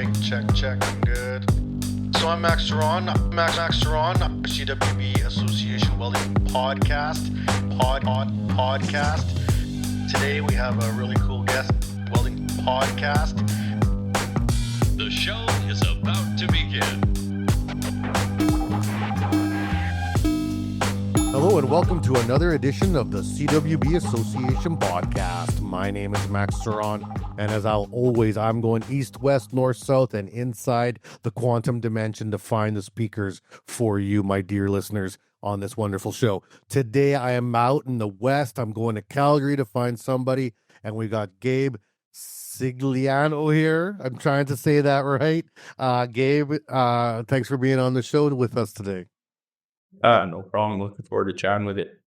Mic check, good. So I'm Max Ceron, CWB Association Welding podcast. Today we have a really cool guest, Welding podcast. The show is about to begin. Hello and welcome to another edition of the CWB Association podcast. My name is Max Ceron, and as always, I'm going east, west, north, south, and inside the quantum dimension to find the speakers for you, my dear listeners, on this wonderful show. Today, I am out in the west. I'm going to Calgary to find somebody, and we got Gabe Scigliano here. I'm trying to say that right. Gabe, thanks for being on the show with us today. No problem. Looking forward to chatting with it.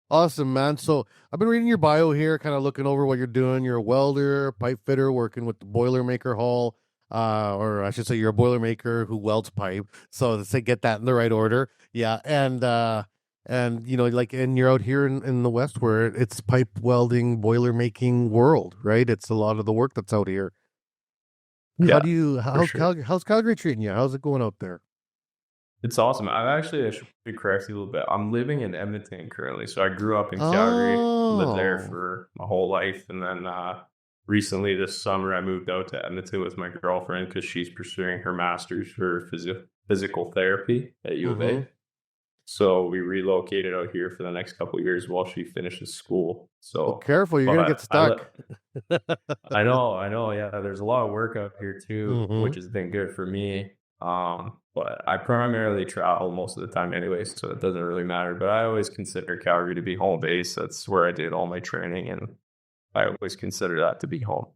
Awesome, man. So I've been reading your bio here, kind of looking over what you're doing. You're a welder, pipe fitter, working with the Boilermaker Hall, or I should say you're a Boilermaker who welds pipe. So to say, get that in the right order. Yeah. And you know, and you're out here in the West where it's pipe welding, boiler making world, right? It's a lot of the work that's out here. Yeah, How's Calgary treating you? How's it going out there? It's awesome. I should be correct you a little bit. I'm living in Edmonton currently. So I grew up in Calgary, lived there for my whole life. And then recently this summer, I moved out to Edmonton with my girlfriend because she's pursuing her master's for physical therapy at U of A. So we relocated out here for the next couple of years while she finishes school. So careful, you're going to get stuck. I know. Yeah, there's a lot of work out here too, which has been good for me. But I primarily travel most of the time anyways, so it doesn't really matter. But I always consider Calgary to be home base. That's where I did all my training, and I always consider that to be home.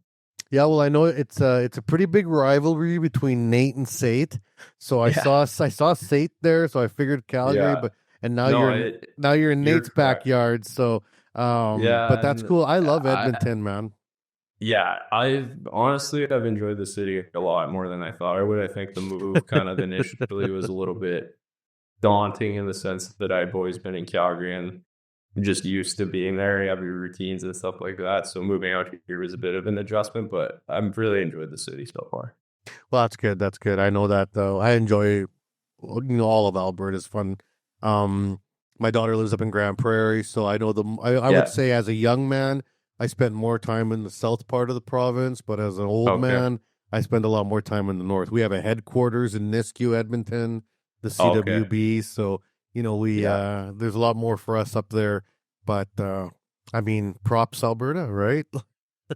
Yeah, well, I know it's a pretty big rivalry between Nate and Sate. So I saw Sate there, so I figured Calgary, but now you're in Nate's backyard. So but that's cool. I love Edmonton, man. Yeah, I've enjoyed the city a lot more than I thought I would. I think the move kind of initially was a little bit daunting in the sense that I've always been in Calgary and just used to being there, having routines and stuff like that. So moving out here was a bit of an adjustment, but I've really enjoyed the city so far. Well, that's good. That's good. I know that though. I enjoy, all of Alberta is fun. My daughter lives up in Grand Prairie, so I know I would say as a young man, I spent more time in the south part of the province, but as an old man, I spend a lot more time in the north. We have a headquarters in Nisku, Edmonton, the CWB. So, there's a lot more for us up there. But, props Alberta, right?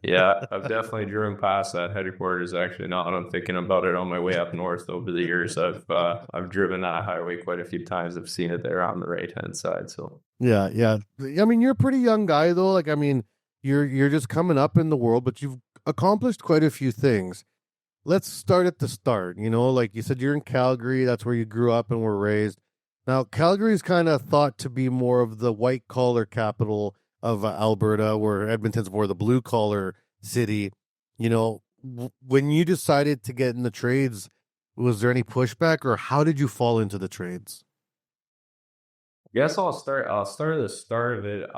Yeah, I've definitely driven past that headquarters. Actually, now that I'm thinking about it on my way up north over the years, I've driven that highway quite a few times. I've seen it there on the right-hand side. So yeah. You're a pretty young guy, though. You're just coming up in the world, but you've accomplished quite a few things. Let's start at the start. Like you said, you're in Calgary. That's where you grew up and were raised. Now, Calgary is kind of thought to be more of the white-collar capital of Alberta, where Edmonton's more the blue-collar city. When you decided to get in the trades, was there any pushback, or how did you fall into the trades? I guess I'll start at the start of it.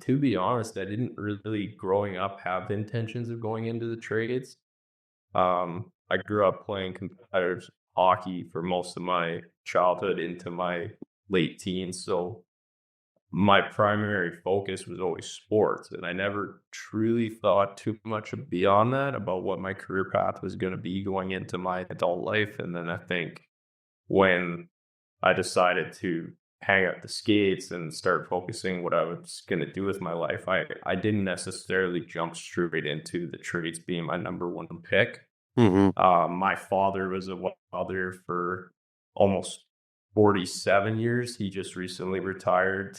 To be honest, I didn't really growing up have intentions of going into the trades. I grew up playing competitive hockey for most of my childhood into my late teens. So my primary focus was always sports. And I never truly thought too much beyond that about what my career path was going to be going into my adult life. And then I think when I decided to hang up the skates and start focusing what I was going to do with my life, I didn't necessarily jump straight into the trades being my number one pick. My father was a welder for almost 47 years. He just recently retired.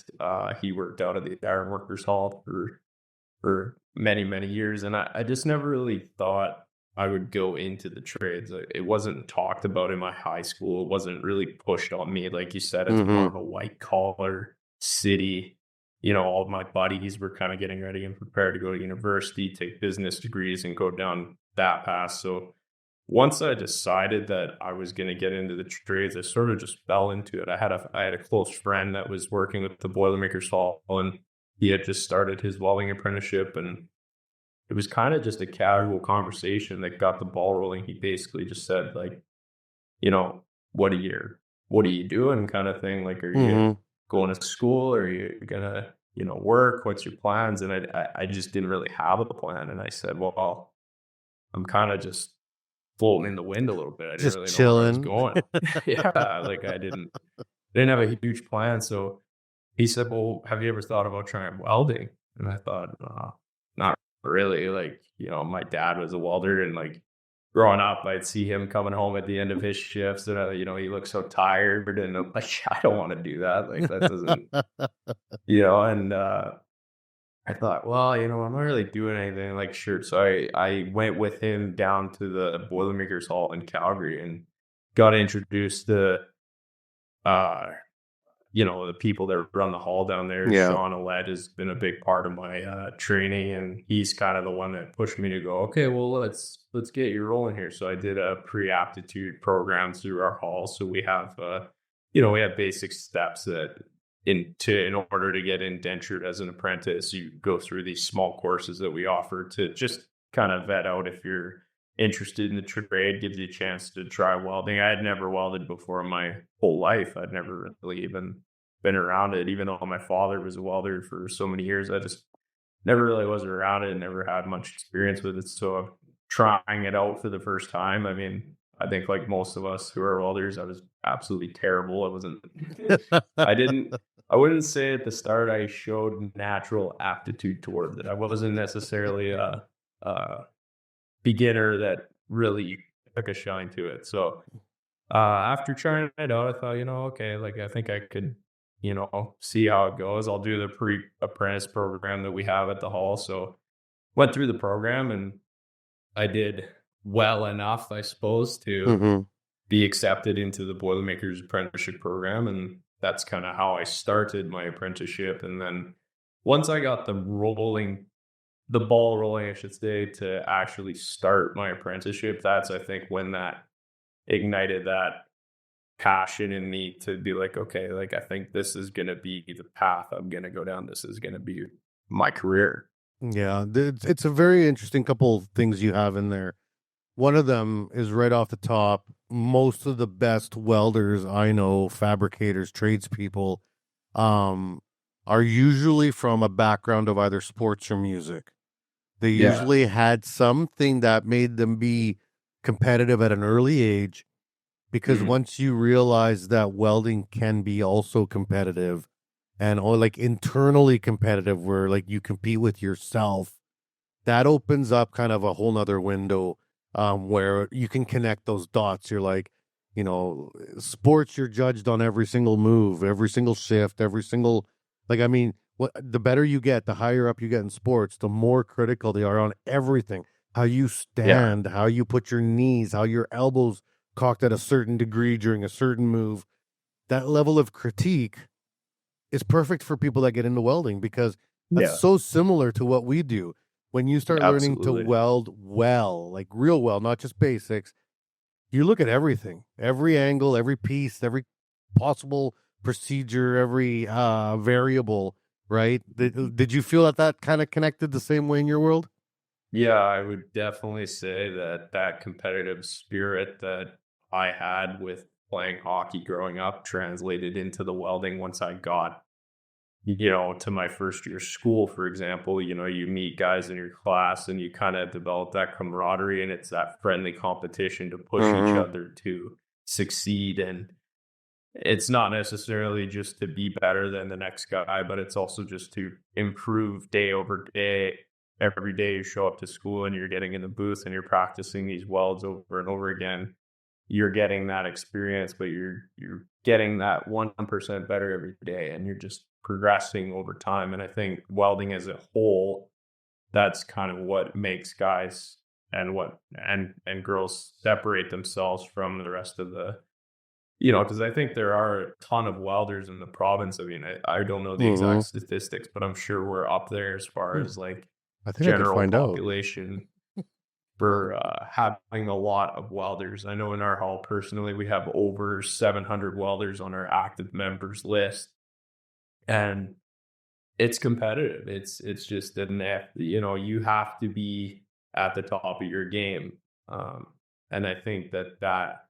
He worked out at the Iron Workers Hall for many, many years. And I just never really thought I would go into the trades. It wasn't talked about in my high school. It wasn't really pushed on me. Like you said, it's more of a white collar city. All of my buddies were kind of getting ready and prepared to go to university, take business degrees and go down that path. So once I decided that I was going to get into the trades, I sort of just fell into it. I had a close friend that was working with the Boilermakers Hall, and he had just started his welding apprenticeship, and it was kind of just a casual conversation that got the ball rolling. He basically just said, like, you know, what are you doing, kind of thing? Like, are you going to school? Or are you gonna, work? What's your plans? And I just didn't really have a plan. And I said, well, I'm kind of just floating in the wind a little bit. I didn't Just really know where I was chilling. going. Yeah, like I didn't have a huge plan. So he said, well, have you ever thought about trying welding? And I thought, not really. Like, my dad was a welder, and like growing up, I'd see him coming home at the end of his shifts, and he looked so tired, and I'm like, I don't want to do that. Like, that doesn't, and I thought, well, I'm not really doing anything. Like, sure. So I went with him down to the Boilermakers Hall in Calgary and got introduced to, the people that run the hall down there. Yeah. Sean Aled has been a big part of my training, and he's kind of the one that pushed me to go, okay, well, let's get you rolling here. So I did a pre-aptitude program through our hall. So we have, we have basic steps that in order to get indentured as an apprentice, you go through these small courses that we offer to just kind of vet out if you're interested in the trade. Gives you a chance to try welding. I had never welded before in my whole life. I'd never really even been around it, even though my father was a welder for so many years. I just never really was around it and never had much experience with it. So trying it out for the first time, I mean, I think like most of us who are welders, I was absolutely terrible. I wouldn't say at the start I showed natural aptitude towards it. I wasn't necessarily a beginner that really took a shine to it. So after trying it out, I thought, okay, like I think I could, see how it goes. I'll do the pre-apprentice program that we have at the hall. So went through the program, and I did well enough, I suppose, to be accepted into the Boilermakers apprenticeship program. And that's kind of how I started my apprenticeship. And then once I got the ball rolling, I should say, to actually start my apprenticeship, that's, I think, when that ignited that passion in me to be like, okay, like I think this is going to be the path I'm going to go down. This is going to be my career. Yeah, it's a very interesting couple of things you have in there. One of them is right off the top. Most of the best welders I know, fabricators, tradespeople, are usually from a background of either sports or music. They usually had something that made them be competitive at an early age, because once you realize that welding can be also competitive and like internally competitive, where like you compete with yourself, that opens up kind of a whole nother window where you can connect those dots. You're like, sports, you're judged on every single move, every single shift, every single, like, I mean, the better you get, the higher up you get in sports, the more critical they are on everything. How you stand, how you put your knees, how your elbows cocked at a certain degree during a certain move. That level of critique is perfect for people that get into welding, because that's so similar to what we do. When you start learning to weld well, like real well, not just basics, you look at everything, every angle, every piece, every possible procedure, every variable, right? Did you feel that kind of connected the same way in your world? Yeah, I would definitely say that competitive spirit that I had with playing hockey growing up translated into the welding once I got, to my first year of school, for example. You meet guys in your class and you kind of develop that camaraderie, and it's that friendly competition to push each other to succeed. And it's not necessarily just to be better than the next guy, but it's also just to improve day over day. Every day you show up to school and you're getting in the booth and you're practicing these welds over and over again. You're getting that experience, but you're getting that 1% better every day, and you're just progressing over time. And I think welding as a whole, that's kind of what makes guys and girls separate themselves from the rest of the, because I think there are a ton of welders in the province. I mean, I don't know the exact statistics, but I'm sure we're up there as far as like I think general I could find population for having a lot of welders. I know in our hall personally, we have over 700 welders on our active members list. And it's competitive. It's just you have to be at the top of your game. And I think that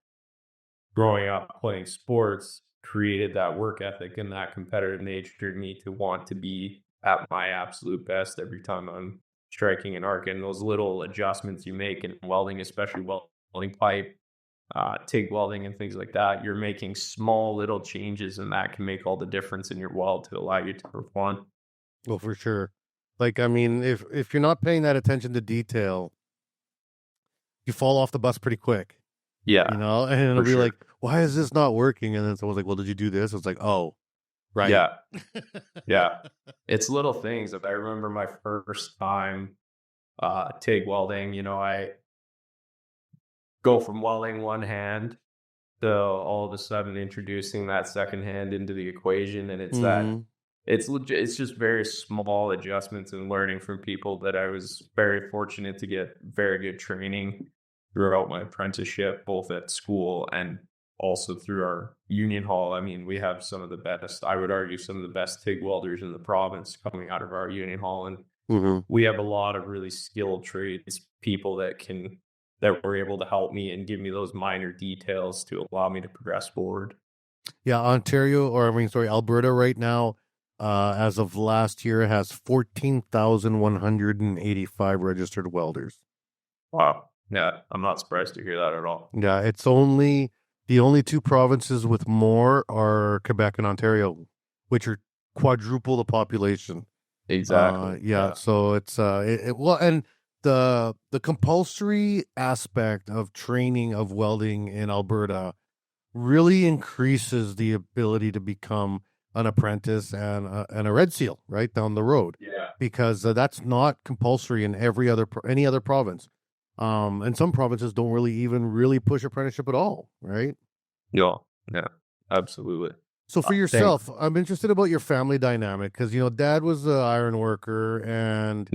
growing up playing sports created that work ethic and that competitive nature in me to want to be at my absolute best every time I'm striking an arc. And those little adjustments you make in welding, especially welding pipe, TIG welding and things like that, you're making small little changes, and that can make all the difference in your weld to allow you to perform. Well, for sure. Like, I mean, if you're not paying that attention to detail, you fall off the bus pretty quick. Yeah, and it'll be sure. like, why is this not working? And then someone's like, well, did you do this? It's like, oh, right. Yeah. Yeah. It's little things. I remember my first time TIG welding, I go from welding one hand to all of a sudden introducing that second hand into the equation. And it's it's just very small adjustments and learning from people that I was very fortunate to get very good training throughout my apprenticeship, both at school and also through our union hall. I mean, we have some of the best, I would argue, some of the best TIG welders in the province coming out of our union hall. And we have a lot of really skilled trades people that were able to help me and give me those minor details to allow me to progress forward. Yeah, Alberta right now, as of last year, has 14,185 registered welders. Wow. Yeah, I'm not surprised to hear that at all. Yeah, it's the only two provinces with more are Quebec and Ontario, which are quadruple the population. Exactly. Yeah, so it's and the compulsory aspect of training of welding in Alberta really increases the ability to become an apprentice and a red seal right down the road. Yeah, because that's not compulsory in any other province. And some provinces don't really push apprenticeship at all, right? yeah, absolutely. So for yourself, I'm interested about your family dynamic because Dad was an iron worker, and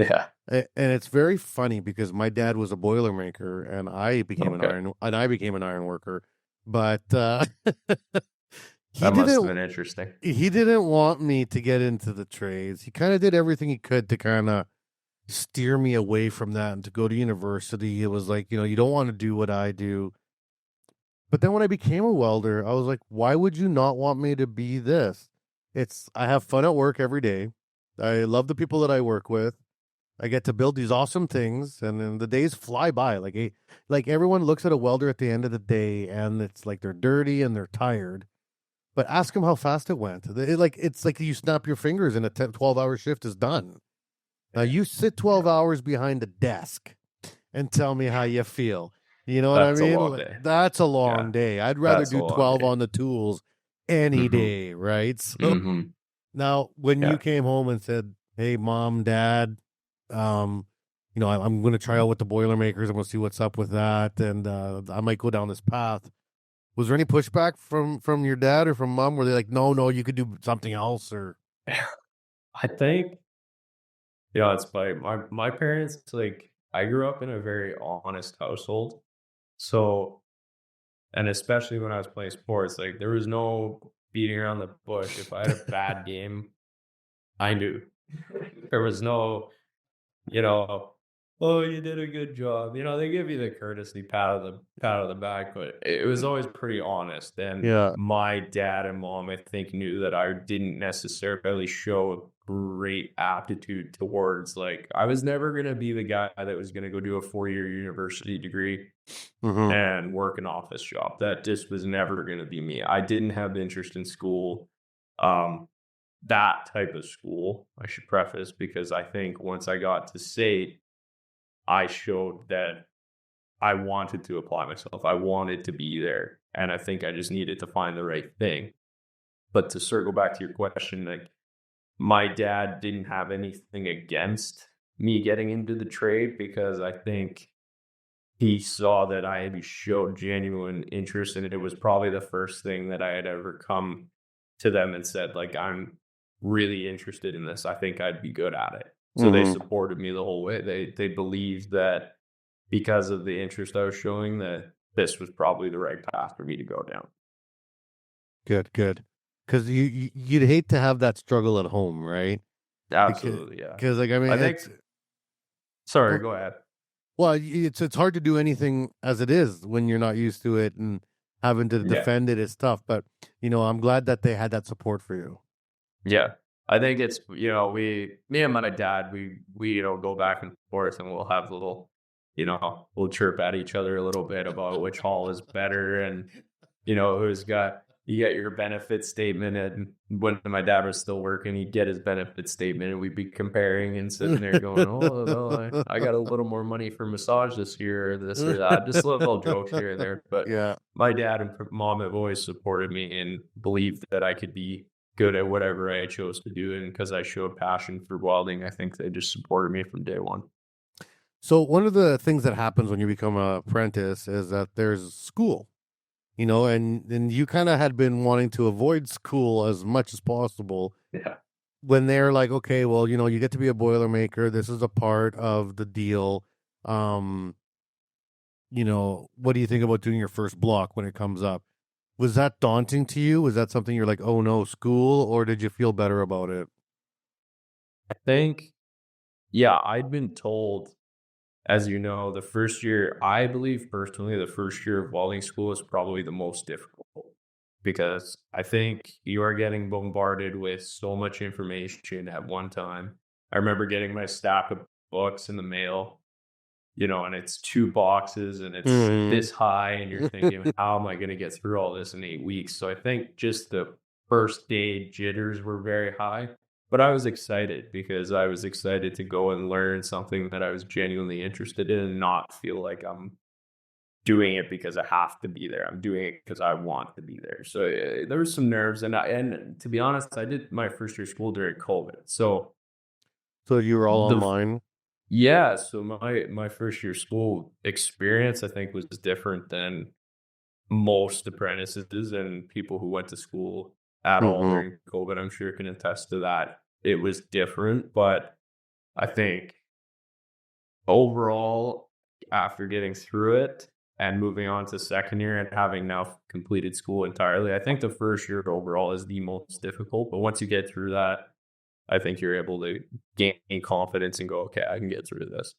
it's very funny because my dad was a Boilermaker, and I became an iron worker, but that must have been interesting. He didn't want me to get into the trades. He kind of did everything he could to kind of steer me away from that and to go to university. It was like, you don't want to do what I do. But then when I became a welder, I was like, why would you not want me to be this? I have fun at work every day. I love the people that I work with. I get to build these awesome things, and then the days fly by. Like everyone looks at a welder at the end of the day, and it's like they're dirty and they're tired. But ask them how fast it went. It's like you snap your fingers and a 12-hour shift is done. Now you sit 12 hours behind a desk and tell me how you feel. You know what I mean? That's a long day. I'd rather do 12 on the tools any day, right? So now when you came home and said, hey, Mom, Dad, I'm going to try out with the Boilermakers. I'm going to see what's up with that. And I might go down this path. Was there any pushback from your dad or from Mom? Were they like, no, you could do something else? Or I think, it's funny. My parents, I grew up in a very honest household. So, and especially when I was playing sports, there was no beating around the bush. If I had a bad game, I knew. There was no, oh, you did a good job. They give you the courtesy pat on the back, but it was always pretty honest. And my dad and mom, I think, knew that I didn't necessarily show a great aptitude towards, I was never going to be the guy that was going to go do a 4-year university degree and work an office job. That just was never going to be me. I didn't have interest in school. That type of school, I should preface, because I think once I got to SAIT, I showed that I wanted to apply myself. I wanted to be there. And I think I just needed to find the right thing. But to circle back to your question, my dad didn't have anything against me getting into the trade because I think he saw that I showed genuine interest, and it was probably the first thing that I had ever come to them and said, I'm really interested in this. I think I'd be good at it. So they supported me the whole way. They believed that because of the interest I was showing, that this was probably the right path for me to go down. Good. Because you'd hate to have that struggle at home, right? Absolutely, yeah. Because like I mean, I think. Sorry, go ahead. well, it's hard to do anything as it is when you're not used to it, and having to Yeah. defend it is tough. But I'm glad that they had that support for you. Yeah. I think it's, me and my dad, we go back and forth, and we'll have we'll chirp at each other a little bit about which hall is better, and, you get your benefit statement. And when my dad was still working, he'd get his benefit statement, and we'd be comparing and sitting there going, oh, well, I got a little more money for massage this year, or this or that. Just little jokes here and there. But Yeah. my dad and mom have always supported me and believed that I could be good at whatever I chose to do. And because I showed passion for welding, I think they just supported me from day one. So one of the things that happens when you become an apprentice is that there's school, and you kind of had been wanting to avoid school as much as possible. Yeah. When they're like, okay, well, you get to be a Boilermaker. This is a part of the deal. What do you think about doing your first block when it comes up? Was that daunting to you? Was that something you're like, oh no, school, or did you feel better about it? I think, yeah, I'd been told, as you know, the first year, I believe personally, the first year of welding school is probably the most difficult, because I think you are getting bombarded with so much information at one time. I remember getting my stack of books in the mail, and it's 2 boxes, and it's this high, and you're thinking, how am I going to get through all this in 8 weeks? So I think just the first day jitters were very high, but I was excited because I was excited to go and learn something that I was genuinely interested in, and not feel like I'm doing it because I have to be there. I'm doing it because I want to be there. So there was some nerves, and to be honest, I did my first year of school during COVID. So you were all online? Yeah, so my first year school experience, I think, was different than most apprentices and people who went to school at all during COVID. I'm sure can attest to that. It was different, but I think overall, after getting through it and moving on to second year and having now completed school entirely, I think the first year overall is the most difficult. But once you get through that, I think you're able to gain confidence and go, okay, I can get through this.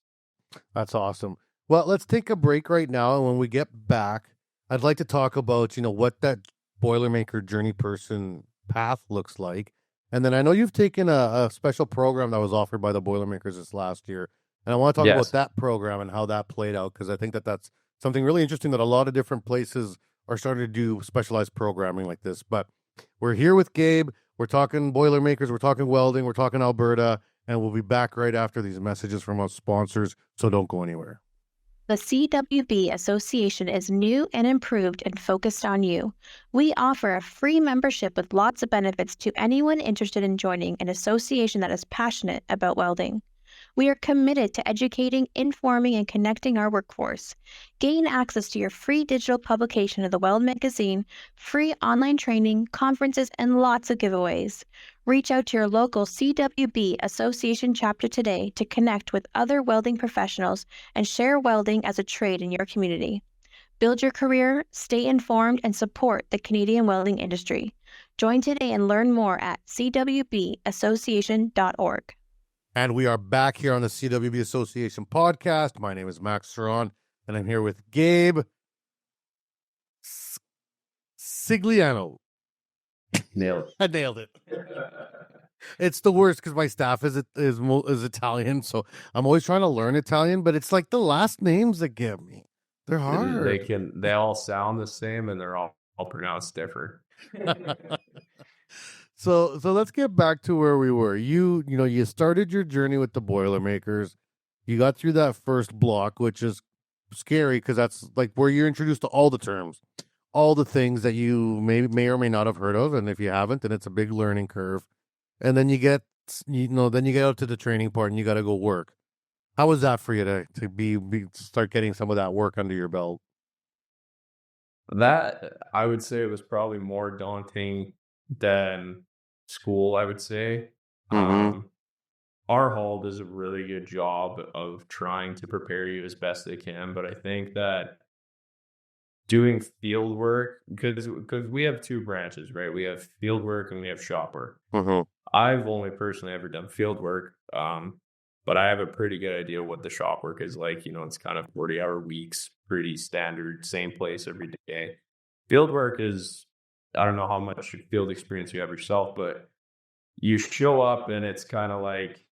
That's awesome. Well, let's take a break right now. And when we get back, I'd like to talk about, what that Boilermaker journey person path looks like. And then I know you've taken a special program that was offered by the Boilermakers this last year. And I want to talk about that program and how that played out, because I think that that's something really interesting that a lot of different places are starting to do specialized programming like this. But we're here with Gabe. We're talking Boilermakers, we're talking welding, we're talking Alberta, and we'll be back right after these messages from our sponsors, so don't go anywhere. The CWB Association is new and improved and focused on you. We offer a free membership with lots of benefits to anyone interested in joining an association that is passionate about welding. We are committed to educating, informing, and connecting our workforce. Gain access to your free digital publication of the Weld magazine, free online training, conferences, and lots of giveaways. Reach out to your local CWB Association chapter today to connect with other welding professionals and share welding as a trade in your community. Build your career, stay informed, and support the Canadian welding industry. Join today and learn more at cwbassociation.org. And we are back here on the CWB Association podcast. My name is Max Ceron, and I'm here with Gabe Scigliano. Nailed it. I nailed it. It's the worst because my staff is Italian, so I'm always trying to learn Italian, but it's like the last names that get me. They're hard. They all sound the same, and they're all pronounced different. So let's get back to where we were. You started your journey with the Boilermakers. You got through that first block, which is scary because that's like where you're introduced to all the terms, all the things that you may or may not have heard of, and if you haven't, then it's a big learning curve. And then you get out to the training part, and you got to go work. How was that for you to start getting some of that work under your belt? That, I would say, it was probably more daunting than school, I would say. Our hall does a really good job of trying to prepare you as best they can, but I think that doing field work, because we have two branches, right? We have field work and we have shop work. Mm-hmm. I've only personally ever done field work, but I have a pretty good idea what the shop work is like. It's kind of 40-hour weeks, pretty standard, same place every day. Field work is, I don't know how much field experience you have yourself, but you show up and it's kind of like,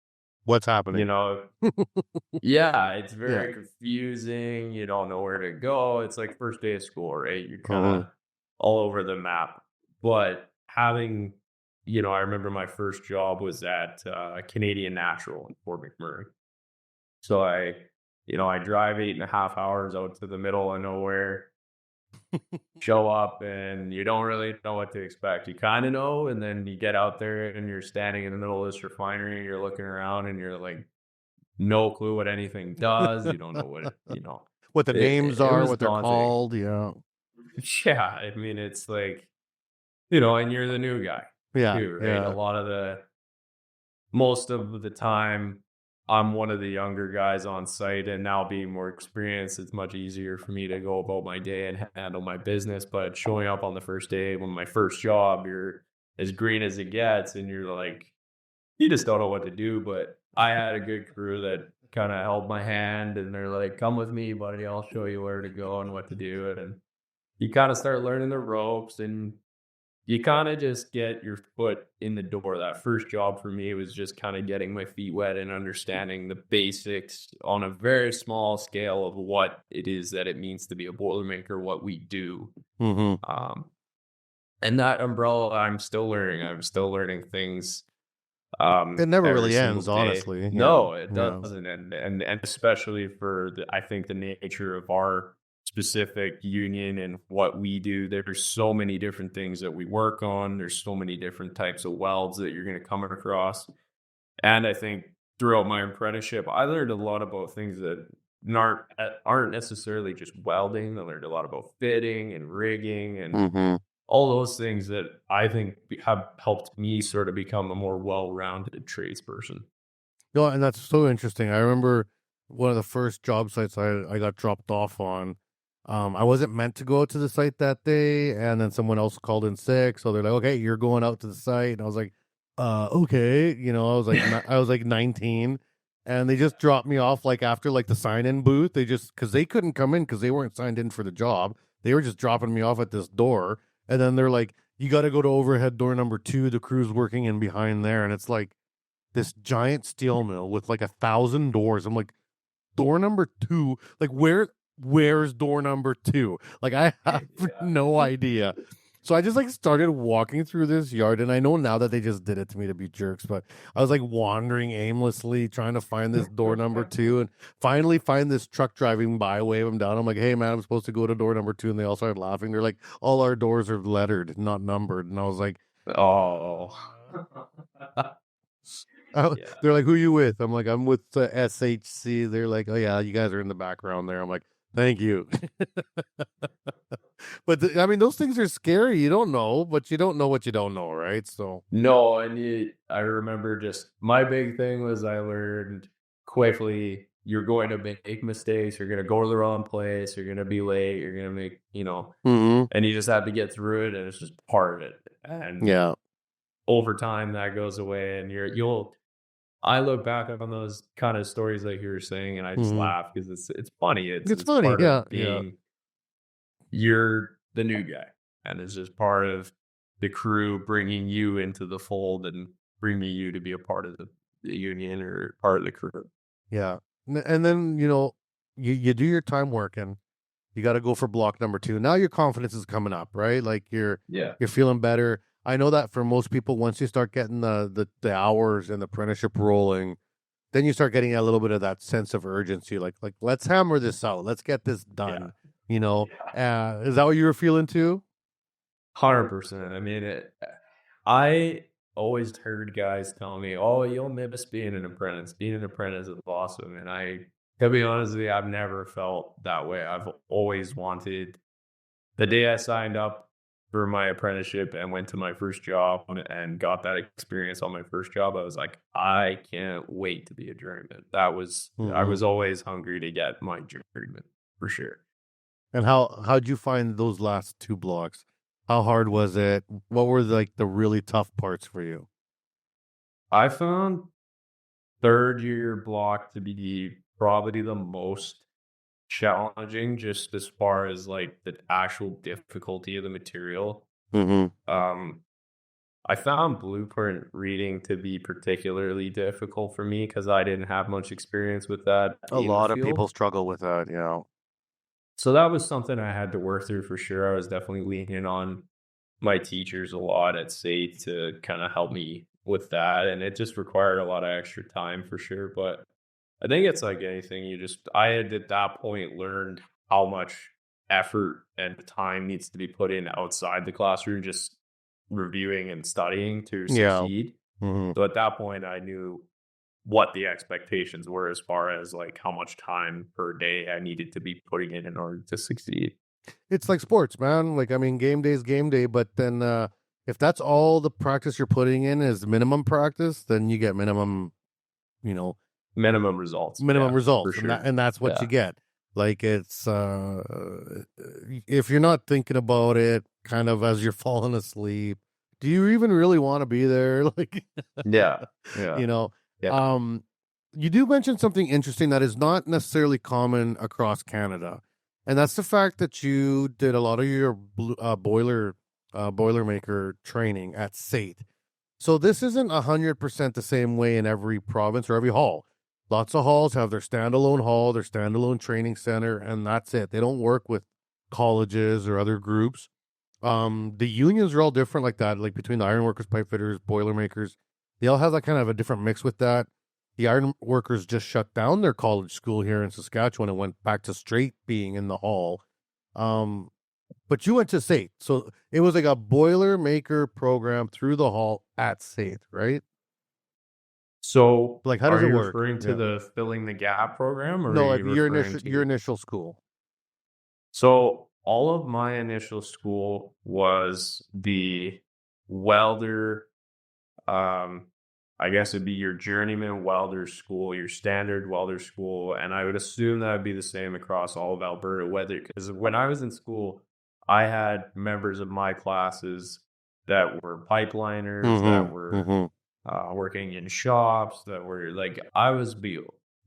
What's happening? yeah, it's very confusing. You don't know where to go. It's like first day of school, right? You're kind of all over the map. But having, I remember my first job was at Canadian Natural in Fort McMurray. So I drive 8.5 hours out to the middle of nowhere, show up, and you don't really know what to expect. You kind of know, and then you get out there and you're standing in the middle of this refinery, you're looking around and you're like, no clue what anything does. You don't know what the names are, what they're daunting. called. Yeah. Yeah. I mean, it's like, and you're the new guy. Yeah. Too, right? Yeah. Most of the time, I'm one of the younger guys on site, and now being more experienced, it's much easier for me to go about my day and handle my business. But showing up on the first day, when my first job, you're as green as it gets, and you're like, you just don't know what to do. But I had a good crew that kind of held my hand, and they're like, come with me, buddy. I'll show you where to go and what to do. And you kind of start learning the ropes, and you kind of just get your foot in the door. That first job for me was just kind of getting my feet wet and understanding the basics on a very small scale of what it is that it means to be a Boilermaker, what we do. Mm-hmm. And that umbrella, I'm still learning things. It never really ends, honestly. No, it doesn't. And especially for I think the nature of our specific union and what we do, there's so many different things that we work on. There's so many different types of welds that you're going to come across. And I think throughout my apprenticeship, I learned a lot about things that aren't necessarily just welding. I learned a lot about fitting and rigging and all those things that I think have helped me sort of become a more well-rounded tradesperson. No, and that's so interesting. I remember one of the first job sites I got dropped off on. I wasn't meant to go out to the site that day, and then someone else called in sick, so they're like, "Okay, you're going out to the site." And I was like, "Okay." I was like 19, and they just dropped me off like after like the sign-in booth. Because they couldn't come in because they weren't signed in for the job. They were just dropping me off at this door. And then they're like, you got to go to overhead door number 2. The crew's working in behind there. And it's like this giant steel mill with like 1,000 doors. I'm like, door number 2? Like, where's door number 2? Like, I have no idea. So I just like started walking through this yard. And I know now that they just did it to me to be jerks, but I was like wandering aimlessly trying to find this door number 2 and finally find this truck driving by, wave them down. I'm like, hey man, I'm supposed to go to door number 2. And they all started laughing. They're like, all our doors are lettered, not numbered. And I was like, oh. They're like, who you with? I'm like, I'm with SHC. They're like, oh yeah, you guys are in the background there. I'm like, thank you. But I mean, those things are scary. You don't know, but you don't know what you don't know, right? So no, and I remember just my big thing was I learned quickly you're going to make mistakes. You're going to go to the wrong place. You're going to be late. You're going to make, and you just have to get through it, and it's just part of it. And over time that goes away, and I look back on those kind of stories like you were saying, and I just laugh because it's funny. It's funny, part of being, you're the new guy, and it's just part of the crew bringing you into the fold and bringing you to be a part of the union or part of the crew. Yeah, and then you do your time working. You got to go for block number 2. Now your confidence is coming up, right? Like you're feeling better. I know that for most people, once you start getting the hours and the apprenticeship rolling, then you start getting a little bit of that sense of urgency. Like let's hammer this out. Let's get this done. Is that what you were feeling too? 100%. I mean, I always heard guys tell me, "Oh, you'll miss being an apprentice. Being an apprentice is awesome." And to be honest with you, I've never felt that way. I've always wanted. The day I signed up for my apprenticeship and went to my first job and got that experience on my first job, I was like, I can't wait to be a journeyman. I was always hungry to get my journeyman for sure. And how'd you find those last 2 blocks? How hard was it? What were like the really tough parts for you? I found third year block to be probably the most challenging, just as far as like the actual difficulty of the material. Mm-hmm. I found blueprint reading to be particularly difficult for me because I didn't have much experience with that. A lot of people struggle with that, yeah. So that was something I had to work through for sure. I was definitely leaning on my teachers a lot at SAIT to kind of help me with that. And it just required a lot of extra time for sure. But I think it's like anything. I had at that point learned how much effort and time needs to be put in outside the classroom, just reviewing and studying to Yeah. succeed. Mm-hmm. So at that point, I knew what the expectations were as far as like how much time per day I needed to be putting in order to succeed. It's like sports, man. Like, I mean, game day is game day, but then if that's all the practice you're putting in is minimum practice, then you get minimum, Minimum results. results, for sure. and that's what you get. Like, it's if you're not thinking about it, kind of as you're falling asleep, do you even really want to be there? Like, Yeah. Yeah. You do mention something interesting that is not necessarily common across Canada, and that's the fact that you did a lot of your Boilermaker training at SAIT. So this isn't 100% the same way in every province or every hall. Lots of halls have their standalone hall, their standalone training center, and that's it. They don't work with colleges or other groups. The unions are all different like that, like between the ironworkers, pipe fitters, Boilermakers. They all have that kind of a different mix with that. The ironworkers just shut down their college school here in Saskatchewan and went back to straight being in the hall. But you went to SAIT, so it was like a Boilermaker program through the hall at SAIT, right? So, like, how does it work? Are you referring to the Filling the Gap program, or no, are like you your initial school? So, all of my initial school was the welder. I guess it'd be your journeyman welder school, your standard welder school, and I would assume that would be the same across all of Alberta. Whether because when I was in school, I had members of my classes that were pipeliners, that were working in shops, that were like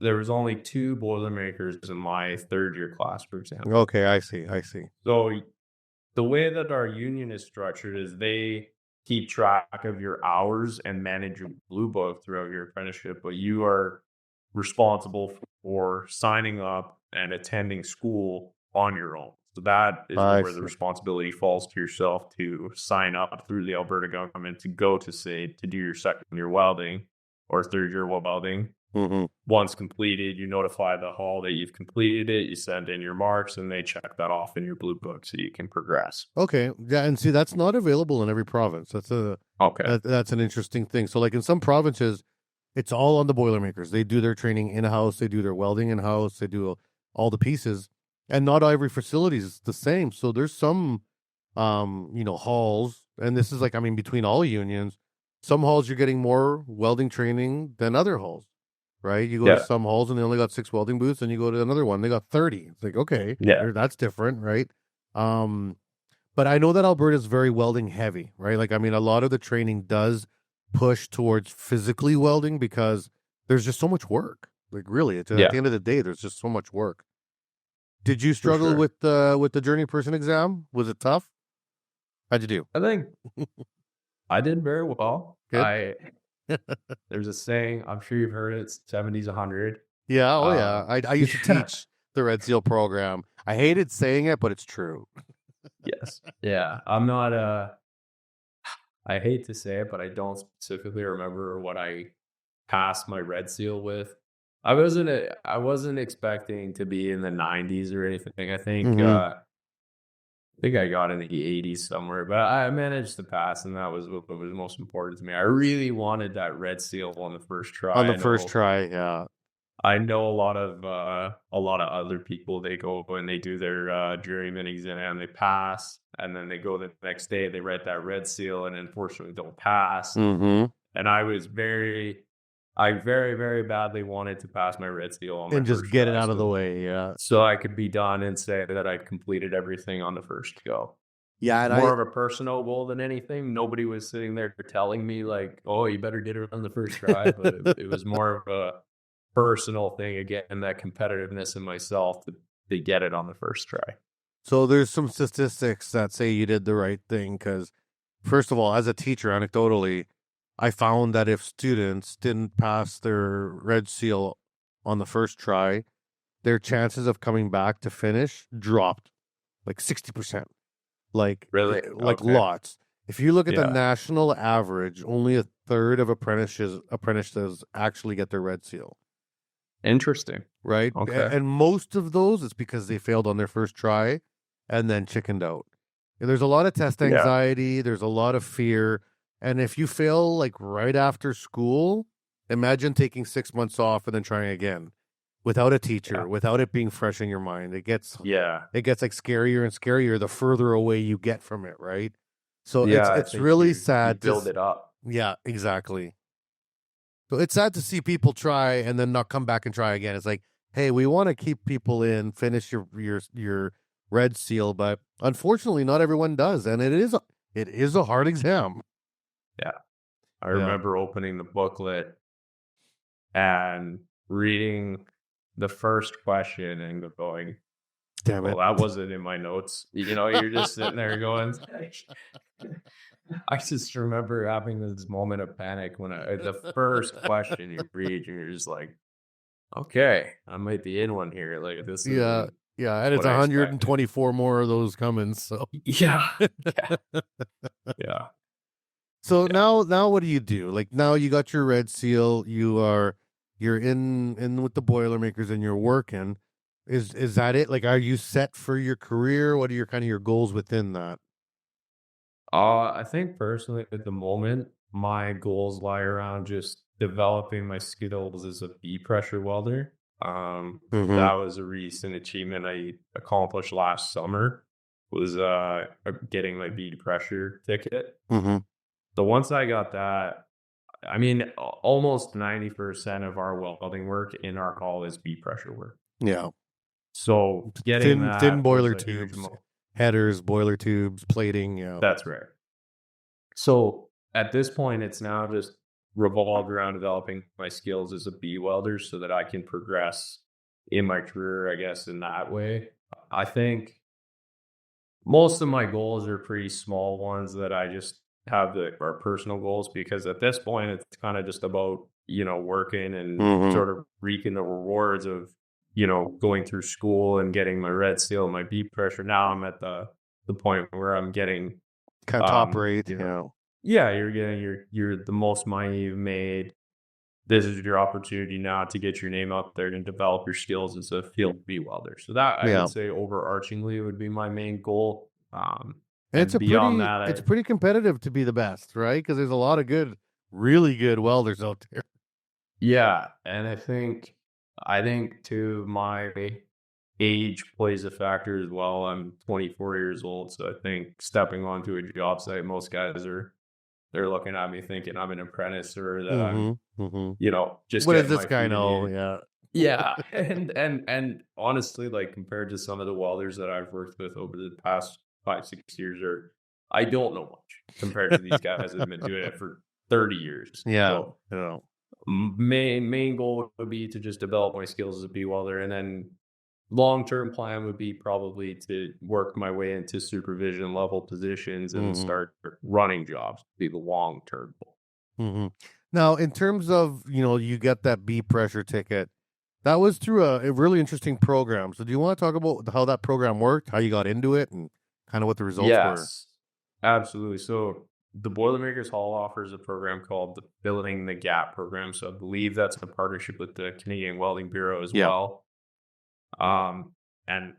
there was only 2 Boilermakers in my third year class, for example. Okay, I see. So the way that our union is structured is they keep track of your hours and manage your blue book throughout your apprenticeship, but you are responsible for signing up and attending school on your own. So that is where the responsibility falls to yourself to sign up through the Alberta government to go to SAIT to do your second year welding or third year welding. Once completed, you notify the hall that you've completed it, you send in your marks, and they check that off in your blue book so you can progress. Okay. Yeah, and see, that's not available in every province. That's that's an interesting thing. So like in some provinces, it's all on the Boilermakers. They do their training in-house, they do their welding in-house, they do all the pieces. And not every facility is the same. So there's some halls, and this is like, I mean, between all unions, some halls you're getting more welding training than other halls. Right? You go to some halls and they only got 6 welding booths, and you go to another one, they got 30. It's like, okay, that's different, right? But I know that Alberta is very welding heavy, right? Like, I mean, a lot of the training does push towards physically welding because there's just so much work. Like, really, at the end of the day, there's just so much work. Did you struggle with the journey person exam? Was it tough? How'd you do? I think I did very well. Good. There's a saying, I'm sure you've heard it, it's 70's 100. Yeah, yeah. I used to teach the Red Seal program. I hated saying it, but it's true. Yes. Yeah. I'm not I hate to say it, but I don't specifically remember what I passed my Red Seal with. I wasn't expecting to be in the 90s or anything. I think I got in the 80s somewhere, but I managed to pass, and that was what was most important to me. I really wanted that Red Seal on the first try. Yeah. I know a lot of other people, they go and they do their journeyman exam, they pass, and then they go the next day, they write that Red Seal, and unfortunately don't pass. And I I very, very badly wanted to pass my red seal on my And just first get it try, out of the way. Yeah. so I could be done and say that I completed everything on the first go. Yeah. And More of a personal goal than anything. Nobody was sitting there telling me like, "Oh, you better get it on the first try." But it was more of a personal thing again, and that competitiveness in myself to get it on the first try. So there's some statistics that say you did the right thing because, first of all, as a teacher, anecdotally, I found that if students didn't pass their red seal on the first try, their chances of coming back to finish dropped like 60%. Like Really? like Okay. lots. If you look at the Yeah. national average, only a third of apprentices actually get their red seal, Interesting. right? Okay. And most of those, it's because they failed on their first try and then chickened out. And there's a lot of test Yeah. anxiety. There's a lot of fear. And if you fail like right after school, imagine taking 6 months off and then trying again without a teacher, Yeah. without it being fresh in your mind. It gets Yeah. like scarier and scarier the further away you get from it, right? So Yeah. I it's think really you sad build to it up. yeah, exactly. So it's sad to see people try and then not come back and try again. It's like, hey, we want to keep people in, finish your red seal, but unfortunately, not everyone does, and it is a hard exam. Yeah. I Yeah. remember opening the booklet and reading the first question and going, Damn it! well, that wasn't in my notes. You know, you're just sitting there going, I just remember having this moment of panic when the first question you read, and you're just like, okay, I might be in one here. Like this is Yeah, yeah, and it's what I expected. 124 more of those coming. So Yeah. Yeah. So Yeah. now what do you do? Like now you got your red seal, you're in with the Boilermakers and you're working. Is that it? Like are you set for your career? What are your kind of your goals within that? I think personally at the moment, my goals lie around just developing my skills as a B pressure welder. That was a recent achievement I accomplished last summer, was getting my B pressure ticket. So once I got that, I mean, almost 90% of our welding work in our hall is B pressure work. Yeah. So getting Thin that boiler was a huge tubes, headers, boiler tubes, plating, yeah. That's right. So at this point, it's now just revolved around developing my skills as a B welder so that I can progress in my career, I guess, in that way. I think most of my goals are pretty small ones that I just have that are personal goals, because at this point, it's kind of just about, you know, working and sort of reaping the rewards of, you know, going through school and getting my red seal, my B pressure. Now I'm at the point where I'm getting kind of top rate, you know, yeah, you're getting you're the most money you've made. This is your opportunity now to get your name out there and develop your skills as a field B welder. So that I would say overarchingly would be my main goal. And it's beyond that, it's pretty competitive to be the best, right? Because there's a lot of really good welders out there. Yeah, and I think too, my age plays a factor as well. I'm 24 years old, so I think stepping onto a job site, most guys they're looking at me thinking I'm an apprentice, or that I'm, you know, just what does this guy know? Yeah. Yeah. And honestly, like compared to some of the welders that I've worked with over the past 5-6 years, I don't know much compared to these guys that have been doing it for 30 years. Yeah. So, you know, main goal would be to just develop my skills as a B welder, and then long-term plan would be probably to work my way into supervision level positions and start running jobs, be the long-term goal. Now, in terms of, you know, you get that B pressure ticket, that was through a really interesting program. So do you want to talk about how that program worked, how you got into it, and kind of what the results were? Absolutely. So the Boilermakers Hall offers a program called the Filling the Gap program. So I believe that's a partnership with the Canadian Welding Bureau as well. And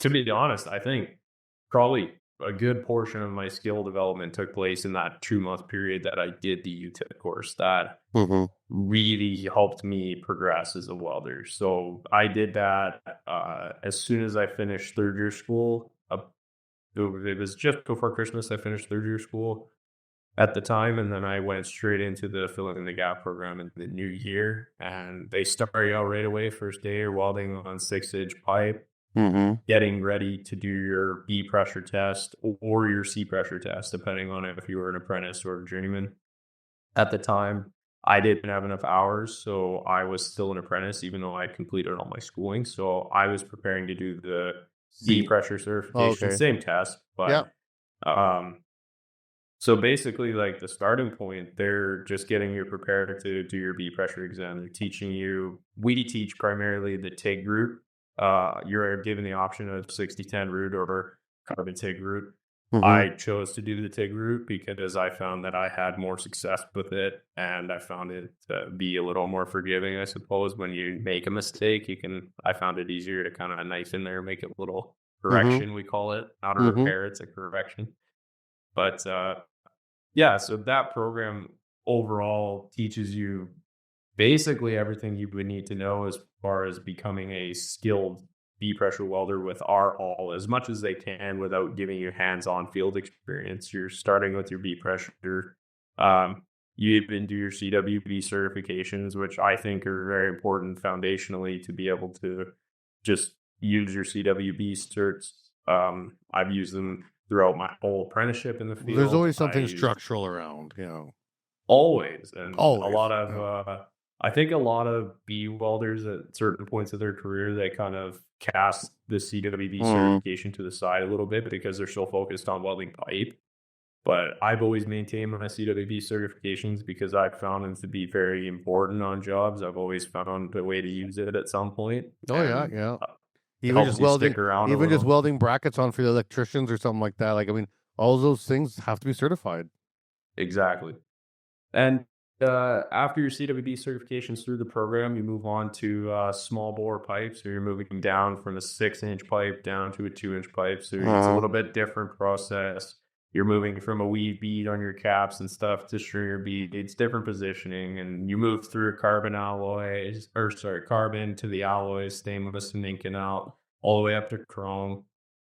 to be honest, I think probably a good portion of my skill development took place in that 2-month period that I did the UTIP course. That really helped me progress as a welder. So I did that as soon as I finished third year school. It was just before Christmas I finished third year school. at the time, and then I went straight into the fill in the gap program in the new year, and they start you out right away. First day, you're welding on 6-inch pipe, getting ready to do your B pressure test or your C pressure test, depending on if you were an apprentice or a journeyman. At the time, I didn't have enough hours, so I was still an apprentice, even though I completed all my schooling. So I was preparing to do the C pressure certification, Okay. same test, but so basically, like the starting point, they're just getting you prepared to do your B pressure exam. They're teaching you. We teach primarily the TIG route. You're given the option of 60-10 route or carbon TIG route. I chose to do the TIG route because I found that I had more success with it, and I found it to be a little more forgiving, I suppose. When you make a mistake, I found it easier to kind of knife in there, make a little correction, we call it. Not a repair, it's a correction. But yeah, so that program overall teaches you basically everything you would need to know as far as becoming a skilled B pressure welder with our haul, as much as they can without giving you hands-on field experience. You're starting with your B pressure. You even do your CWB certifications, which I think are very important foundationally to be able to just use your CWB certs. I've used them throughout my whole apprenticeship in the field. There's always something structural around, Always. And Always. a lot of, I think a lot of B welders at certain points of their career, they kind of cast the CWB certification to the side a little bit because they're so focused on welding pipe. But I've always maintained my CWB certifications because I've found them to be very important on jobs. I've always found a way to use it at some point. Yeah. Even just welding brackets on for the electricians or something like that. Like, I mean, all those things have to be certified. Exactly. And after your CWB certifications through the program, you move on to small bore pipes. So you're moving down from a 6-inch pipe down to a 2-inch pipe. So it's a little bit different process. You're moving from a weave bead on your caps and stuff to stringer bead. It's different positioning, and you move through carbon to the alloys, stainless and Inconel, all the way up to chrome.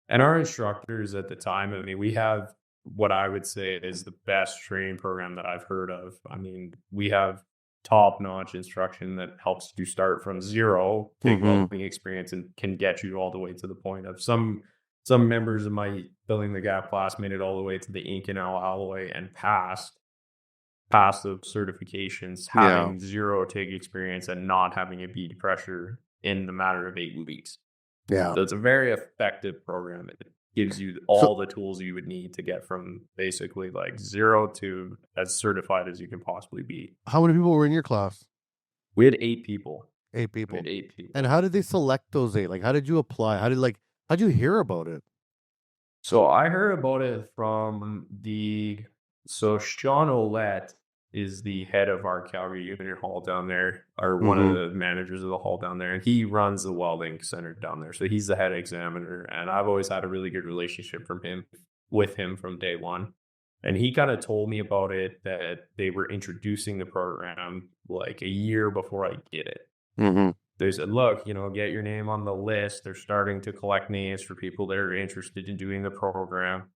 And our instructors at the time, I mean, we have what I would say is the best training program that I've heard of. I mean, we have top-notch instruction that helps you start from zero, take welding experience, and can get you all the way to the point of some members of my Filling the Gap class made it all the way to the Inconel alloy and passed those certifications, having zero TIG experience and not having a bead pressure in the matter of 8 weeks. Yeah. So it's a very effective program. It gives you all the tools you would need to get from basically like zero to as certified as you can possibly be. How many people were in your class? We had 8 people. 8 people. We had 8 people. And how did they select those 8? Like, how did you apply? How'd you hear about it? So I heard about it from Sean Ouellette is the head of our Calgary unit hall down there, or one of the managers of the hall down there, and he runs the welding center down there. So he's the head examiner, and I've always had a really good relationship with him from day one. And he kind of told me about it, that they were introducing the program like a year before I did it. They said, look, get your name on the list. They're starting to collect names for people that are interested in doing the program.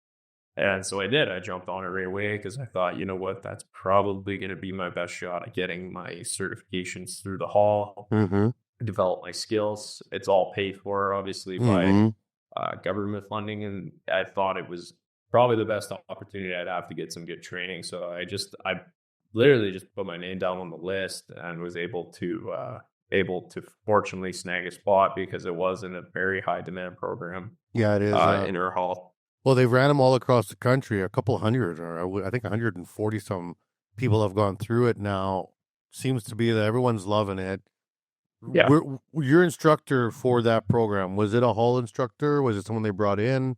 And so I did. I jumped on it right away because I thought, you know what, that's probably going to be my best shot at getting my certifications through the hall, develop my skills. It's all paid for, obviously, by government funding. And I thought it was probably the best opportunity I'd have to get some good training. So I literally just put my name down on the list and was able to fortunately snag a spot because it was in a very high demand program. Yeah, it is. In our hall. Well, they've ran them all across the country. A couple hundred, or I think 140 some people have gone through it now. Seems to be that everyone's loving it. Yeah. Your instructor for that program, was it a hall instructor? Was it someone they brought in?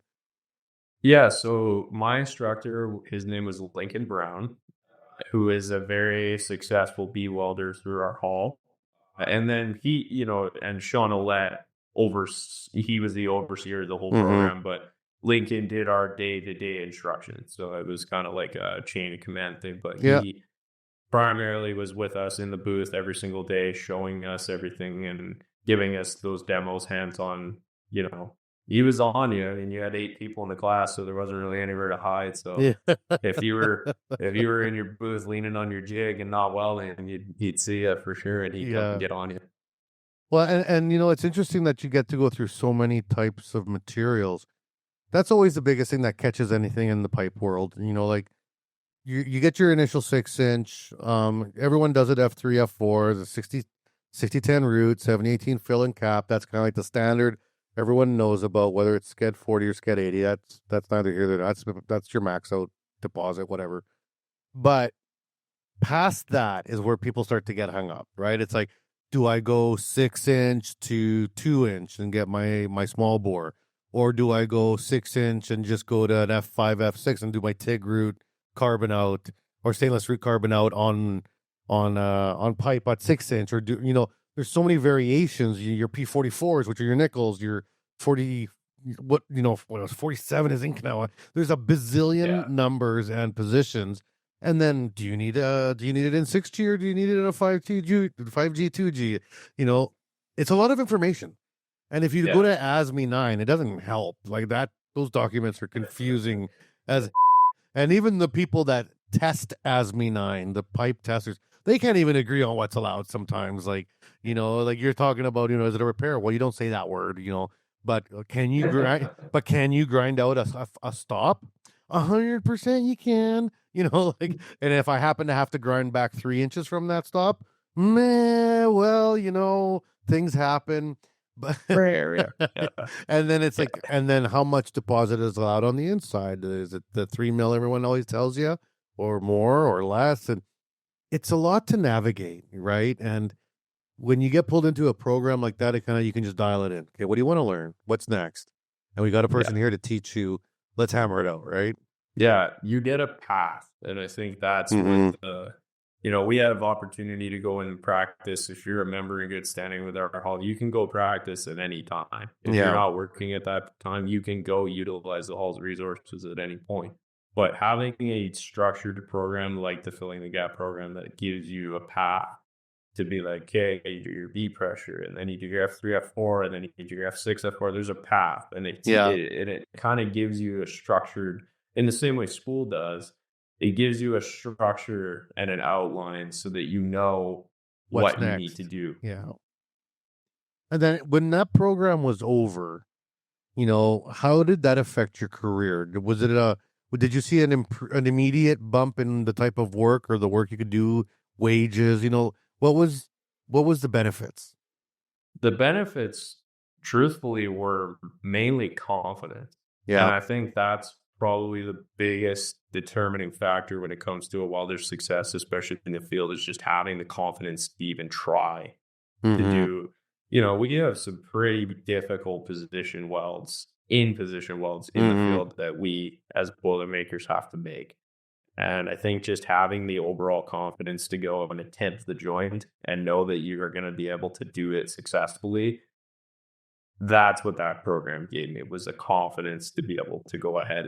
Yeah, so my instructor, his name was Lincoln Brown, who is a very successful B welder through our hall. And then he, and Sean Ouellette, he was the overseer of the whole program, but Lincoln did our day-to-day instruction. So it was kind of like a chain of command thing, but he primarily was with us in the booth every single day, showing us everything and giving us those demos hands-on, he was on you, and you had 8 people in the class, so there wasn't really anywhere to hide. So Yeah. if you were in your booth leaning on your jig and not welding, he'd see you for sure, and he'd come and get on you. Well, and it's interesting that you get to go through so many types of materials. That's always the biggest thing that catches anything in the pipe world. Like you get your initial 6-inch. Everyone does it F3, F4, the 60-10 root, 70-18 fill and cap. That's kind of like the standard everyone knows about, whether it's Sked 40 or Sked 80. That's neither here nor there. That's your max out deposit, whatever. But past that is where people start to get hung up, right? It's like, do I go 6-inch to 2-inch and get my small bore? Or do I go 6-inch and just go to an F5, F6 and do my TIG root carbon out or stainless root carbon out on pipe at 6-inch? Or there's so many variations. Your P44s, which are your nickels, your 40, 47 is Inconel. There's a bazillion numbers and positions. And then do you need it in 6G or do you need it in a 5G, 5G, 2G? It's a lot of information. And if you go to ASME 9, it doesn't help. Like that, those documents are confusing and even the people that test ASME 9, the pipe testers, they can't even agree on what's allowed sometimes. Like you're talking about, is it a repair? Well, you don't say that word, but can you grind out a stop? 100% you can, and if I happen to have to grind back 3 inches from that stop, things happen. But and then it's like, and then how much deposit is allowed on the inside? Is it the 3 mil everyone always tells you, or more or less? And it's a lot to navigate, right? And when you get pulled into a program like that, you can just dial it in. Okay, what do you want to learn? What's next? And we got a person here to teach you. Let's hammer it out, right? Yeah, you get a path, and I think that's what we have opportunity to go and practice. If you're a member in good standing with our hall, you can go practice at any time. If you're not working at that time, you can go utilize the hall's resources at any point. But having a structured program like the Filling the Gap program that gives you a path to be like, okay, you do your B pressure, and then you do your F3, F4, and then you do your F6, F4. There's a path, and it kind of gives you a structured, in the same way spool does. It gives you a structure and an outline so that you know what you need to do. Yeah. And then when that program was over, how did that affect your career? Did you see an immediate bump in the type of work or the work you could do, wages? What was the benefits? The benefits, truthfully, were mainly confidence. Yeah. And I think that's probably the biggest determining factor when it comes to a welder's success, especially in the field, is just having the confidence to even try to do. We have some pretty difficult position welds in the field that we as Boilermakers have to make. And I think just having the overall confidence to go and attempt the joint and know that you are going to be able to do it successfully, that's what that program gave me, was a confidence to be able to go ahead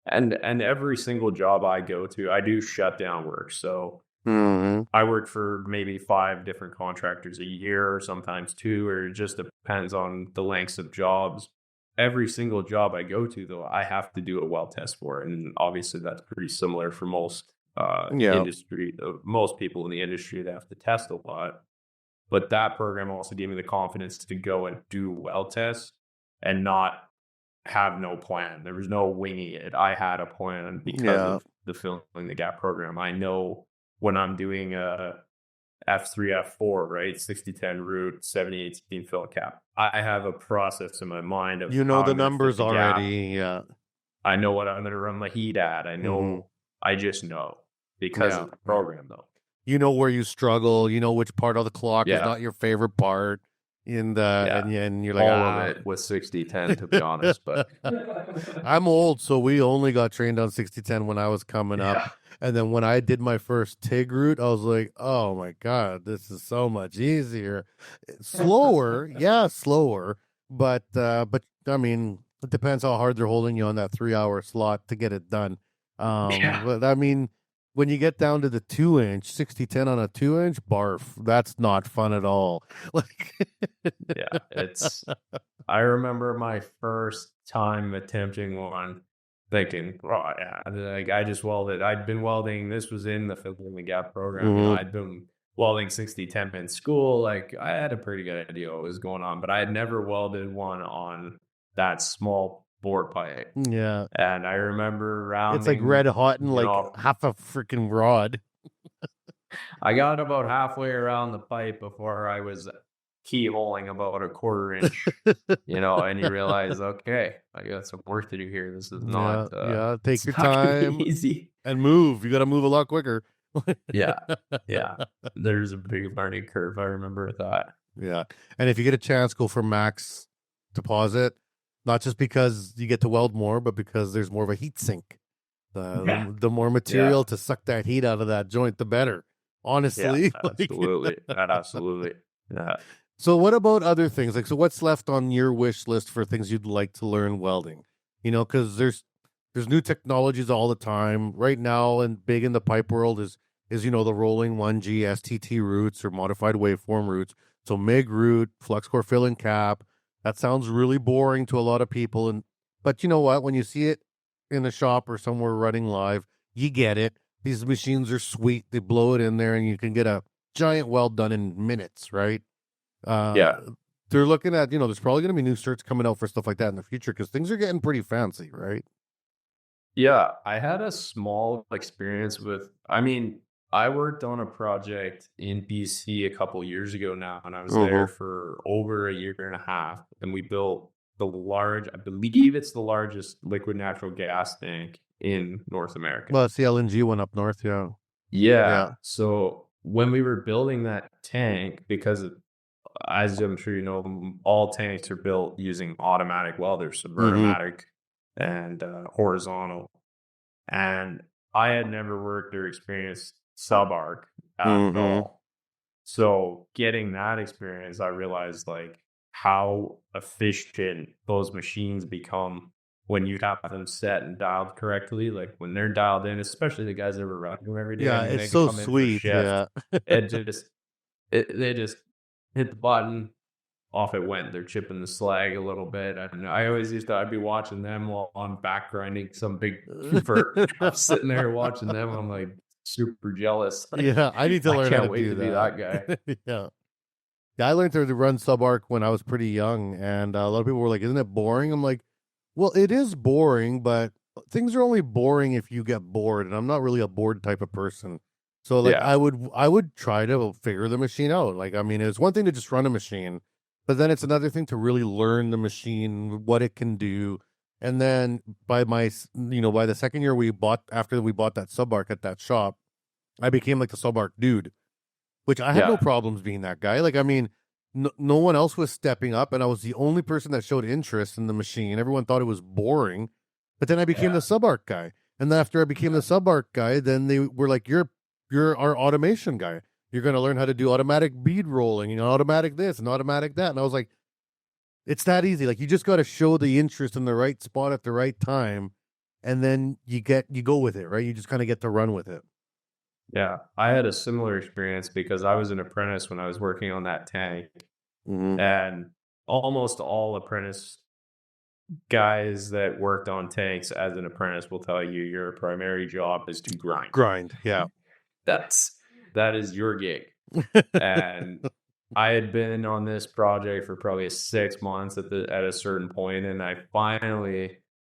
and every single job I go to, I do shutdown work. So I work for maybe 5 different contractors a year, or sometimes 2, or it just depends on the lengths of jobs. Every single job I go to, though, I have to do a weld test for, and obviously that's pretty similar for most industry. Most people in the industry, they have to test a lot. But that program also gave me the confidence to go and do weld tests and not have no plan. There was no winging it. I had a plan because of the Filling the Gap program. I know when I'm doing a F3, F4, right? 60-10 root, 70-18 fill cap. I have a process in my mind of the numbers already. Yeah. I know what I'm going to run my heat at. I know. I just know because of the program, though. You know where you struggle. You know which part of the clock is not your favorite part. And you're like, all of it with 60-10, to be honest. But I'm old, so we only got trained on 60-10 when I was coming up. And then when I did my first TIG route, I was like, oh my God, this is so much easier. Slower, slower. But I mean, it depends how hard they're holding you on that 3-hour slot to get it done. But I mean, when you get down to the 2-inch, 60-10 on a 2-inch, barf. That's not fun at all. Like, Yeah, I remember my first time attempting one, thinking, oh, yeah, like I just welded. I'd been welding. This was in the filling the gap program. You know, I'd been welding 60-10 in school. Like I had a pretty good idea what was going on, but I had never welded one on that small bore pipe. yeah. And I remember rounding. It's like red hot and you like know, half a freaking rod. I got about halfway around the pipe before I was keyholing about a 1/4 inch, you know, and you realize, okay, I got some work to do here. This is not, Take it's your not gonna be time easy. and move. You got to move a lot quicker. Yeah. There's a big learning curve. I remember that. Yeah. And if you get a chance, go for max deposit, not just because you get to weld more, but because there's more of a heat sink. The more material to suck that heat out of that joint, the better. Honestly. Yeah, absolutely. Absolutely. Yeah. So what about other things? Like, so what's left on your wish list for things you'd like to learn welding? You know, because there's new technologies all the time right now, and big in the pipe world is you know, the rolling 1G STT routes or modified waveform routes. So MIG route, flux core fill and cap. That sounds really boring to a lot of people, but you know what? When you see it in the shop or somewhere running live, you get it. These machines are sweet. They blow it in there, and you can get a giant weld done in minutes, right? They're looking at, you know, there's probably going to be new certs coming out for stuff like that in the future because things are getting pretty fancy, right? Yeah, I had a small experience with, I mean, I worked on a project in BC a couple years ago now, and I was there for over a year and a half, and we built I believe it's the largest liquid natural gas tank in North America. Well, it's the LNG one up north, yeah. Yeah. So when we were building that tank, because as I'm sure you know, all tanks are built using automatic welders, subvertomatic and horizontal. And I had never worked or experienced sub-arc at all. So getting that experience, I realized like how efficient those machines become when you have them set and dialed correctly. Like when they're dialed in, especially the guys that were running them every day. Yeah, I mean, it's so sweet. Yeah. they just hit the button, off it went. They're chipping the slag a little bit. I always I'd be watching them while I'm back grinding some big vert. I'm sitting there watching them. I'm like super jealous. Like, yeah, I need to learn how to do be that guy. Yeah, I learned to run sub-arc when I was pretty young, and a lot of people were like, "Isn't it boring?" I'm like, "Well, it is boring, but things are only boring if you get bored, and I'm not really a bored type of person." So like, I would try to figure the machine out. Like, I mean, it's one thing to just run a machine, but then it's another thing to really learn the machine, what it can do. And then by the second year after we bought that sub-arc at that shop, I became like the sub-arc dude, which I had no problems being that guy. Like, I mean, no one else was stepping up, and I was the only person that showed interest in the machine. Everyone thought it was boring, but then I became the sub-arc guy. And then after I became the sub-arc guy, then they were like, you're our automation guy. You're going to learn how to do automatic bead rolling, you know, automatic this and automatic that. And I was like, it's that easy. Like, you just got to show the interest in the right spot at the right time, and then you go with it, right? You just kind of get to run with it. Yeah, I had a similar experience because I was an apprentice when I was working on that tank, and almost all apprentice guys that worked on tanks as an apprentice will tell you your primary job is to grind. Grind, yeah. That is your gig. And I had been on this project for probably 6 months at a certain point, and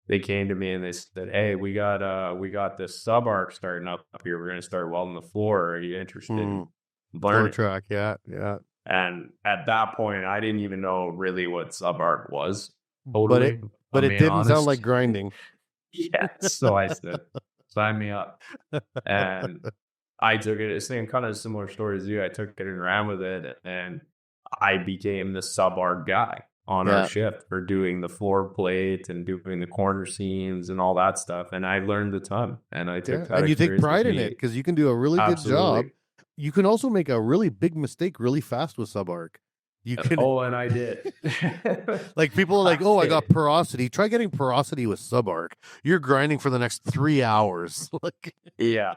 they came to me and they said, "Hey, we got this sub-arc starting up here. We're going to start welding the floor. Are you interested in learning?" Floor track, yeah. And at that point, I didn't even know really what sub-arc was. Totally, but it didn't sound like grinding. Yeah, so I said, "Sign me up." And I took it. It's kind of similar story as you. I took it and ran with it, and I became the sub-arc guy on our shift for doing the floor plate and doing the corner seams and all that stuff. And I learned a ton, and I took that. And you take pride in it because you can do a really good job. You can also make a really big mistake really fast with sub-arc. You can. Oh, and I did. Like, people are like, "Oh, I got porosity." Try getting porosity with sub-arc. You're grinding for the next 3 hours. Yeah.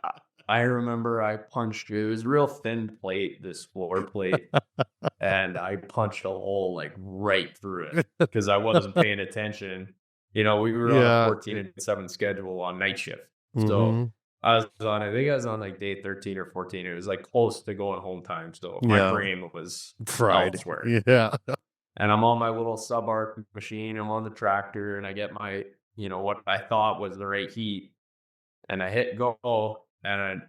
I remember I punched, it was real thin plate, this floor plate, and I punched a hole like right through it because I wasn't paying attention. We were on a Yeah. 14-7 schedule on night shift. Mhm. So I think I was on like day 13 or 14. It was like close to going home time. So my Yeah. brain was Fried. elsewhere. Yeah. And I'm on my little sub-arc machine. I'm on the tractor, and I get my, what I thought was the right heat, and I hit go, and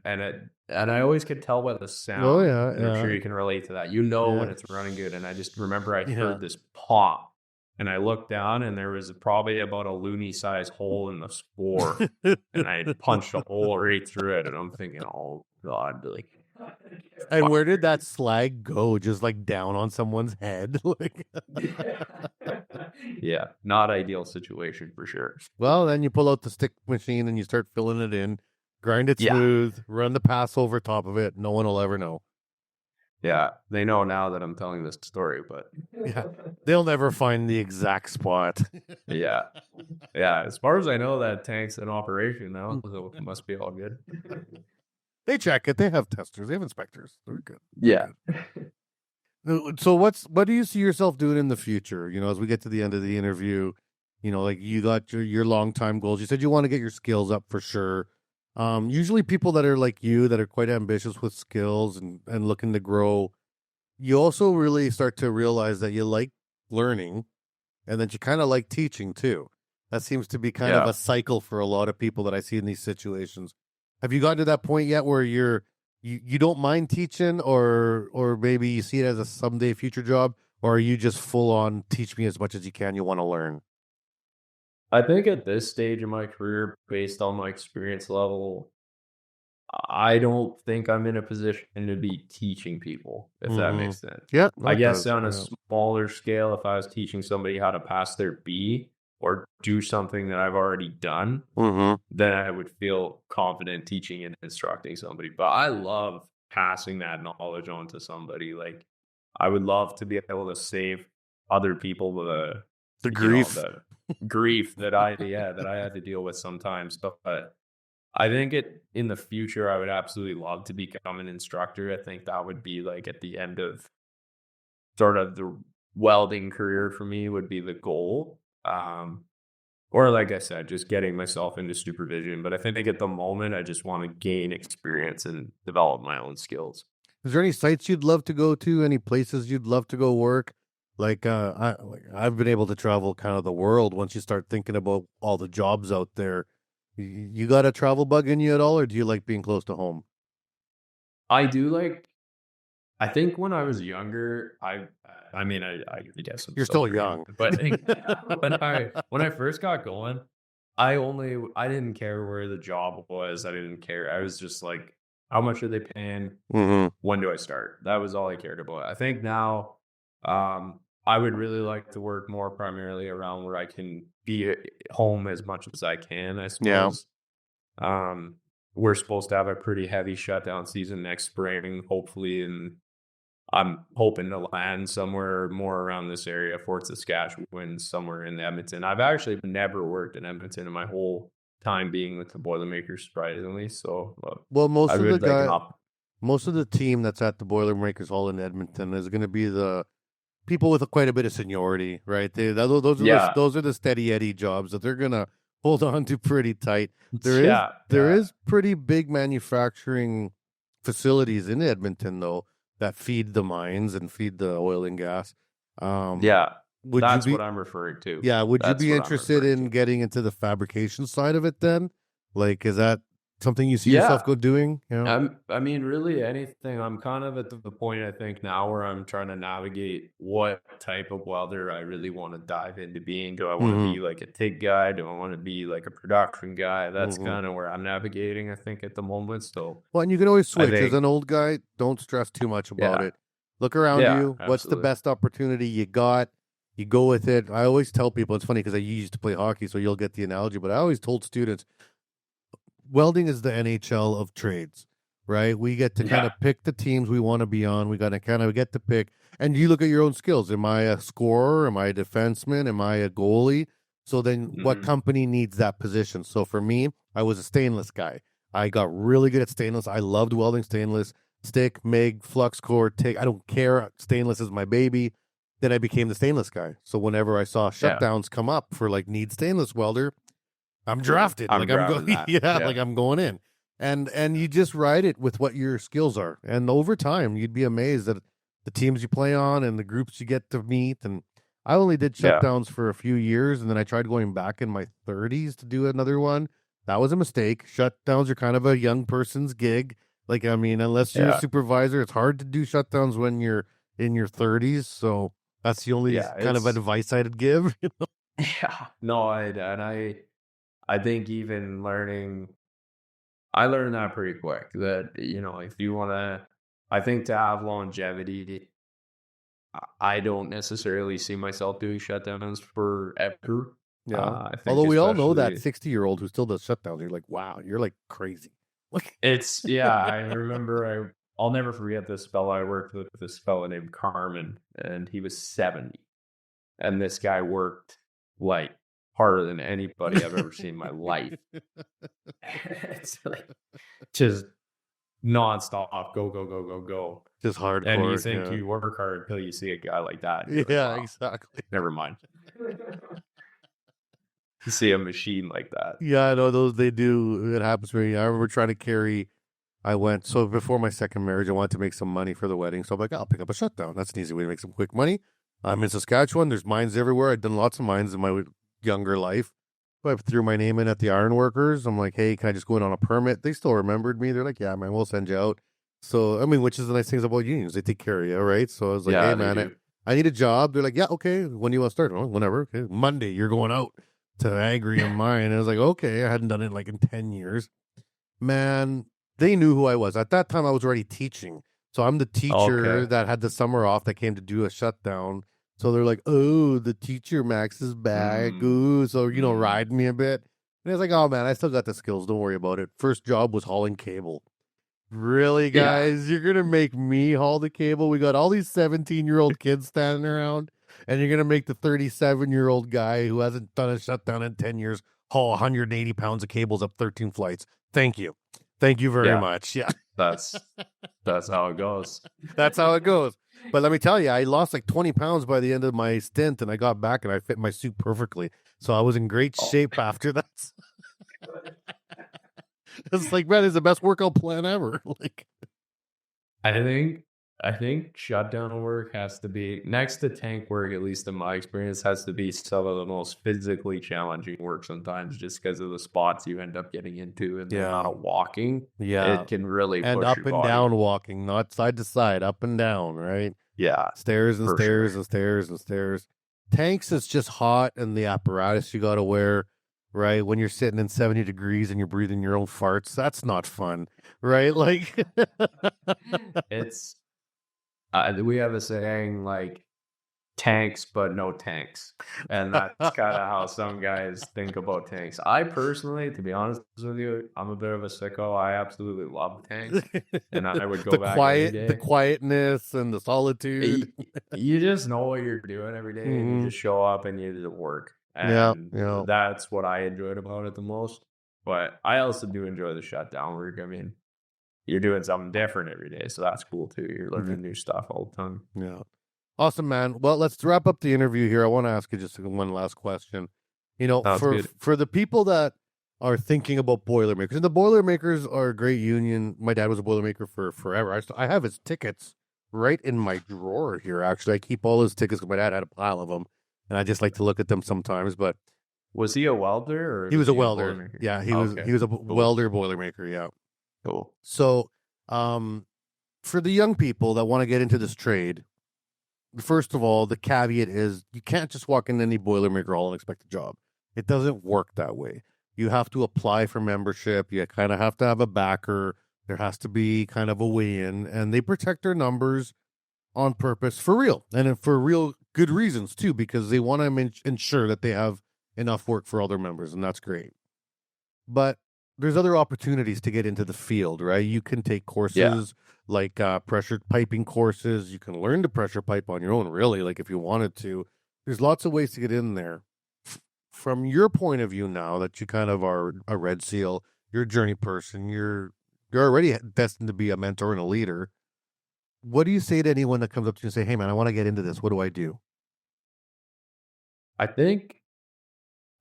I always could tell by the sound. Oh, yeah, and I'm sure yeah. you can relate to that. When Yeah. it's running good. And I just remember I Yeah. heard this pop, and I looked down, and there was probably about a loony-sized hole in the spore, and I had punched a hole right through it. And I'm thinking, oh God, like. And where did that slag go? Just like down on someone's head? Like, Yeah, not ideal situation for sure. well, then you pull out the stick machine and you start filling it in, grind it Yeah. smooth, run the pass over top of it. No one will ever know. Yeah, they know now that I'm telling this story, but Yeah. They'll never find the exact spot. yeah. As far as I know, that tank's in operation now, so it must be all good. They check it. They have testers. They have inspectors. They're good. Yeah. So what do you see yourself doing in the future? As we get to the end of the interview, like you got your long time goals. You said you want to get your skills up for sure. Usually people that are like you, that are quite ambitious with skills and looking to grow, you also really start to realize that you like learning and that you kind of like teaching too. That seems to be kind of a cycle for a lot of people that I see in these situations. Have you gotten to that point yet where you don't mind teaching, or maybe you see it as a someday future job, or are you just full on teach me as much as you can, you want to learn? I think at this stage of my career, based on my experience level, I don't think I'm in a position to be teaching people, if that makes sense. Yeah. I guess on a smaller scale, if I was teaching somebody how to pass their B or do something that I've already done, then I would feel confident teaching and instructing somebody. But I love passing that knowledge on to somebody. Like, I would love to be able to save other people the grief. The grief that I had to deal with sometimes. But I think in the future, I would absolutely love to become an instructor. I think that would be like at the end of sort of the welding career for me would be the goal. Or like I said, just getting myself into supervision. But I think at the moment, I just want to gain experience and develop my own skills. Is there any sites you'd love to go to? Any places you'd love to go work? Like, I've been able to travel kind of the world. Once you start thinking about all the jobs out there, you got a travel bug in you at all, or do you like being close to home? I do like. I think when I was younger, I guess You're still young, but when I first got going, I didn't care where the job was. I didn't care. I was just like, how much are they paying? When do I start? That was all I cared about. I think now, I would really like to work more primarily around where I can be at home as much as I can, I suppose. Yeah. We're supposed to have a pretty heavy shutdown season next spring, hopefully, and I'm hoping to land somewhere more around this area, Fort Saskatchewan, somewhere in Edmonton. I've actually never worked in Edmonton in my whole time being with the Boilermakers, surprisingly. So, well, most of the team that's at the Boilermakers Hall in Edmonton is going to be the people with quite a bit of seniority, right? Those are the steady Eddie jobs that they're going to hold on to pretty tight. There is pretty big manufacturing facilities in Edmonton, though, that feed the mines and feed the oil and gas. That's what I'm referring to. Yeah, would you be interested in getting into the fabrication side of it then? Like, is that something you see yourself doing? I mean, really anything. I'm kind of at the point, I think, now where I'm trying to navigate what type of welder I really want to dive into being. Do I want to be like a TIG guy? Do I want to be like a production guy? That's kind of where I'm navigating, I think, at the moment. So, well, and you can always switch. As an old guy, don't stress too much about it. Look around you. Absolutely. What's the best opportunity you got? You go with it. I always tell people, it's funny because I used to play hockey, so you'll get the analogy, but I always told students, welding is the NHL of trades, right? We get to kind of pick the teams we want to be on. We got to kind of get to pick, and you look at your own skills. Am I a scorer? Am I a defenseman? Am I a goalie? So then what company needs that position? So for me, I was a stainless guy. I got really good at stainless. I loved welding stainless, stick, MIG, flux core, TIG. I don't care. Stainless is my baby. Then I became the stainless guy. So whenever I saw shutdowns come up for like need stainless welder, I'm drafted. I'm I'm grabbing going, that. like I'm going in. And you just ride it with what your skills are. And over time, you'd be amazed at the teams you play on and the groups you get to meet. And I only did shutdowns for a few years, and then I tried going back in my 30s to do another one. That was a mistake. Shutdowns are kind of a young person's gig. Like, I mean, unless you're a supervisor, it's hard to do shutdowns when you're in your 30s. So that's the only kind of advice I'd give. Yeah. No, I think even I learned that pretty quick that, if you want to, I think to have longevity, I don't necessarily see myself doing shutdowns forever. Yeah. I think Although we all know that 60-year-old who still does shutdowns, you're like, wow, you're like crazy. It's, I remember, I'll never forget this fellow. I worked with this fellow named Carmen, and he was 70. And this guy worked like harder than anybody I've ever seen in my life. It's like just nonstop, go. Just hardcore. And you think you work hard until you see a guy like that. Yeah, like, wow, exactly. never mind. You see a machine like that. Yeah, I know those, they do. It happens to me. I remember trying to carry, so before my second marriage, I wanted to make some money for the wedding. So I'm like, I'll pick up a shutdown. That's an easy way to make some quick money. I'm in Saskatchewan. There's mines everywhere. I've done lots of mines in my younger life. So I threw my name in at the ironworkers. I'm like, hey, can I just go in on a permit? They still remembered me. They're like, yeah, man, we'll send you out. So, I mean, which is the nice things about unions. They take care of you, right? So I was like, hey, man, I need a job. They're like, yeah, okay. When do you want to start? Oh, whenever. Okay. Monday, you're going out to Agri and mine. And I was like, okay. I hadn't done it like in 10 years. Man, they knew who I was. At that time, I was already teaching. So I'm the teacher that had the summer off that came to do a shutdown. So they're like, oh, the teacher Max is back. Ooh, so, ride me a bit. And I was like, oh, man, I still got the skills. Don't worry about it. First job was hauling cable. Really, guys? Yeah. You're going to make me haul the cable? We got all these 17-year-old kids standing around, and you're going to make the 37-year-old guy who hasn't done a shutdown in 10 years haul 180 pounds of cables up 13 flights. Thank you. Thank you very much. Yeah. That's how it goes. That's how it goes. But let me tell you, I lost like 20 pounds by the end of my stint, and I got back and I fit my suit perfectly. So I was in great shape after that. It's like, man, it's the best workout plan ever. Like, I think shutdown work has to be, next to tank work, at least in my experience, has to be some of the most physically challenging work sometimes, just because of the spots you end up getting into and the amount of walking. Yeah. It can really and push up your and body. down walking, not side to side, up and down, right? Yeah. Stairs and for stairs sure. and stairs and stairs. Tanks is just hot, and the apparatus you got to wear, right? When you're sitting in 70 degrees and you're breathing your own farts, that's not fun, right? Like, It's, we have a saying like, tanks but no tanks, and that's kind of how some guys think about tanks. I personally, to be honest with you, I'm a bit of a sicko. I absolutely love tanks, and I would go back every day. The quietness and the solitude. You just know what you're doing every day, and you just show up and you do work. And that's what I enjoyed about it the most. But I also do enjoy the shutdown work. I mean, you're doing something different every day, so that's cool too. You're learning new stuff all the time. Yeah. Awesome, man. Well, let's wrap up the interview here. I want to ask you just one last question. For the people that are thinking about Boilermakers, and the Boilermakers are a great union. My dad was a Boilermaker for forever. I have his tickets right in my drawer here, actually. I keep all his tickets because my dad had a pile of them, and I just like to look at them sometimes. But was he a welder? Or he was a welder. Yeah, he was a welder Boilermaker, yeah. Cool. So, for the young people that want to get into this trade, first of all, the caveat is you can't just walk in any Boilermaker hall and expect a job. It doesn't work that way. You have to apply for membership. You kind of have to have a backer. There has to be kind of a weigh-in, and they protect their numbers on purpose for real, and for real good reasons too, because they want to ensure that they have enough work for all their members, and that's great. But there's other opportunities to get into the field, right? You can take courses like pressure piping courses. You can learn to pressure pipe on your own, really, like if you wanted to. There's lots of ways to get in there. From your point of view now that you kind of are a Red SEAL, You're a journey person. You're already destined to be a mentor and a leader. What do you say to anyone that comes up to you and say, "Hey, man, I want to get into this. What do I do?" I think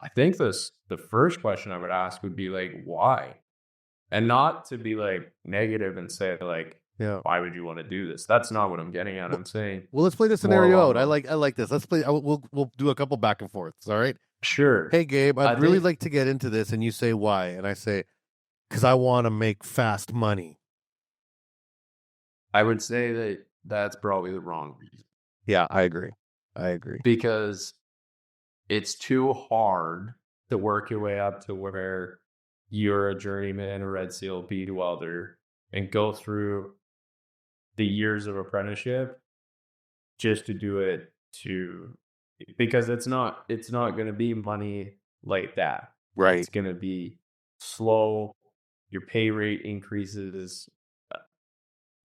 the first question I would ask would be like, why? And not to be like negative and say like, Yeah. why would you want to do this? That's not what I'm getting at. I'm saying, Well, let's play the more scenario along out. I like this. Let's play. We'll do a couple back and forths. All right. sure. Hey, Gabe, I I'd really think- like to get into this, and you say why, and I say, because I want to make fast money. I would say that that's probably the wrong reason, Yeah, I agree. because it's too hard to work your way up to where you're a journeyman, a red seal, bead welder, and go through the years of apprenticeship just to do it because it's not going to be money like that. Right. It's going to be slow. Your pay rate increases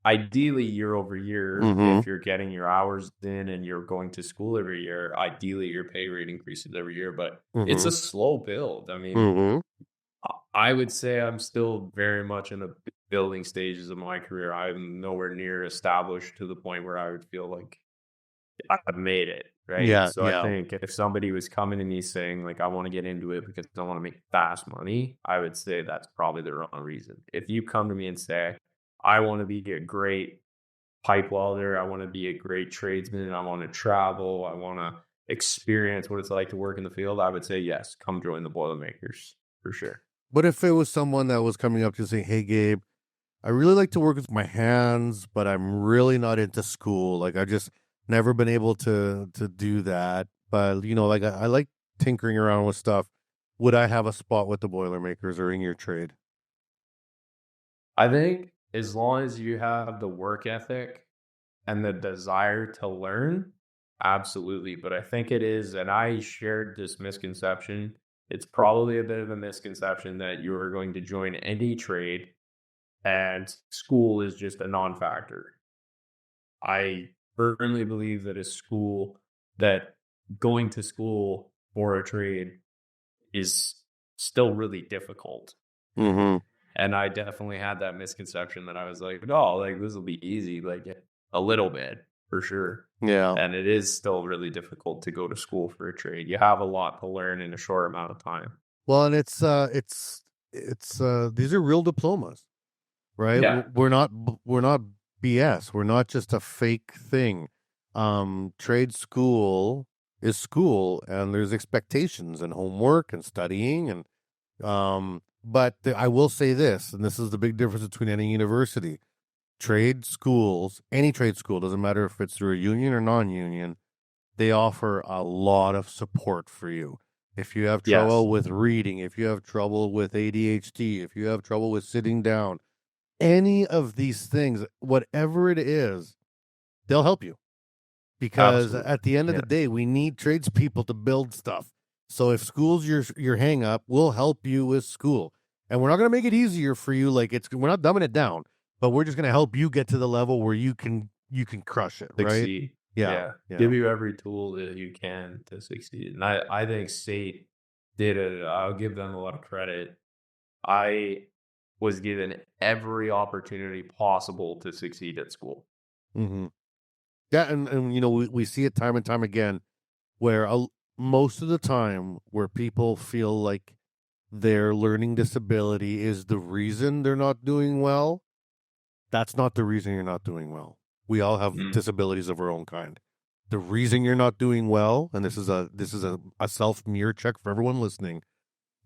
ideally year over year. Mhm. If you're getting your hours in and you're going to school every year, ideally your pay rate increases every year, but it's a slow build. I mean, Mm-hmm. I would say I'm still very much in the building stages of my career. I'm nowhere near established to the point where I would feel like I've made it, right? Yeah, So yeah. I think if somebody was coming to me saying like, I want to get into it because I want to make fast money, I would say that's probably the wrong reason. If you come to me and say, I want to be a great pipe welder, I want to be a great tradesman, I want to travel, I want to experience what it's like to work in the field, I would say yes, come join the Boilermakers for sure. But if it was someone that was coming up to say, "Hey, Gabe, I really like to work with my hands, but I'm really not into school. Like, I just never been able to do that. But like I like tinkering around with stuff. Would I have a spot with the Boilermakers or in your trade?" I think as long as you have the work ethic and the desire to learn, absolutely. But I think it is, and I shared this misconception. It's probably a bit of a misconception that you are going to join any trade and school is just a non-factor. I firmly believe that going to school for a trade is still really difficult. Mm-hmm. And I definitely had that misconception that I was like, no, like this will be easy, like a little bit for sure. Yeah. And it is still really difficult to go to school for a trade. You have a lot to learn in a short amount of time. Well, and it's these are real diplomas, right? Yeah. We're not BS. We're not just a fake thing. Trade school is school, and there's expectations and homework and studying and but I will say this, and this is the big difference between any university. Trade schools, any trade school, doesn't matter if it's through a union or non-union, they offer a lot of support for you. If you have trouble with reading, if you have trouble with ADHD, if you have trouble with sitting down, any of these things, whatever it is, they'll help you. Because at the end of the day, we need tradespeople to build stuff. So if school's your hang up, we'll help you with school. And we're not going to make it easier for you. Like we're not dumbing it down, but we're just going to help you get to the level where you can crush it, Succeed. right? Yeah. Give you every tool that you can to succeed. And I think State did it. I'll give them a lot of credit. I was given every opportunity possible to succeed at school. Mm-hmm. Yeah, and we see it time and time again where most of the time where people feel like their learning disability is the reason they're not doing well, that's not the reason you're not doing well. We all have disabilities of our own kind. The reason you're not doing well, and this is a self mirror check for everyone listening,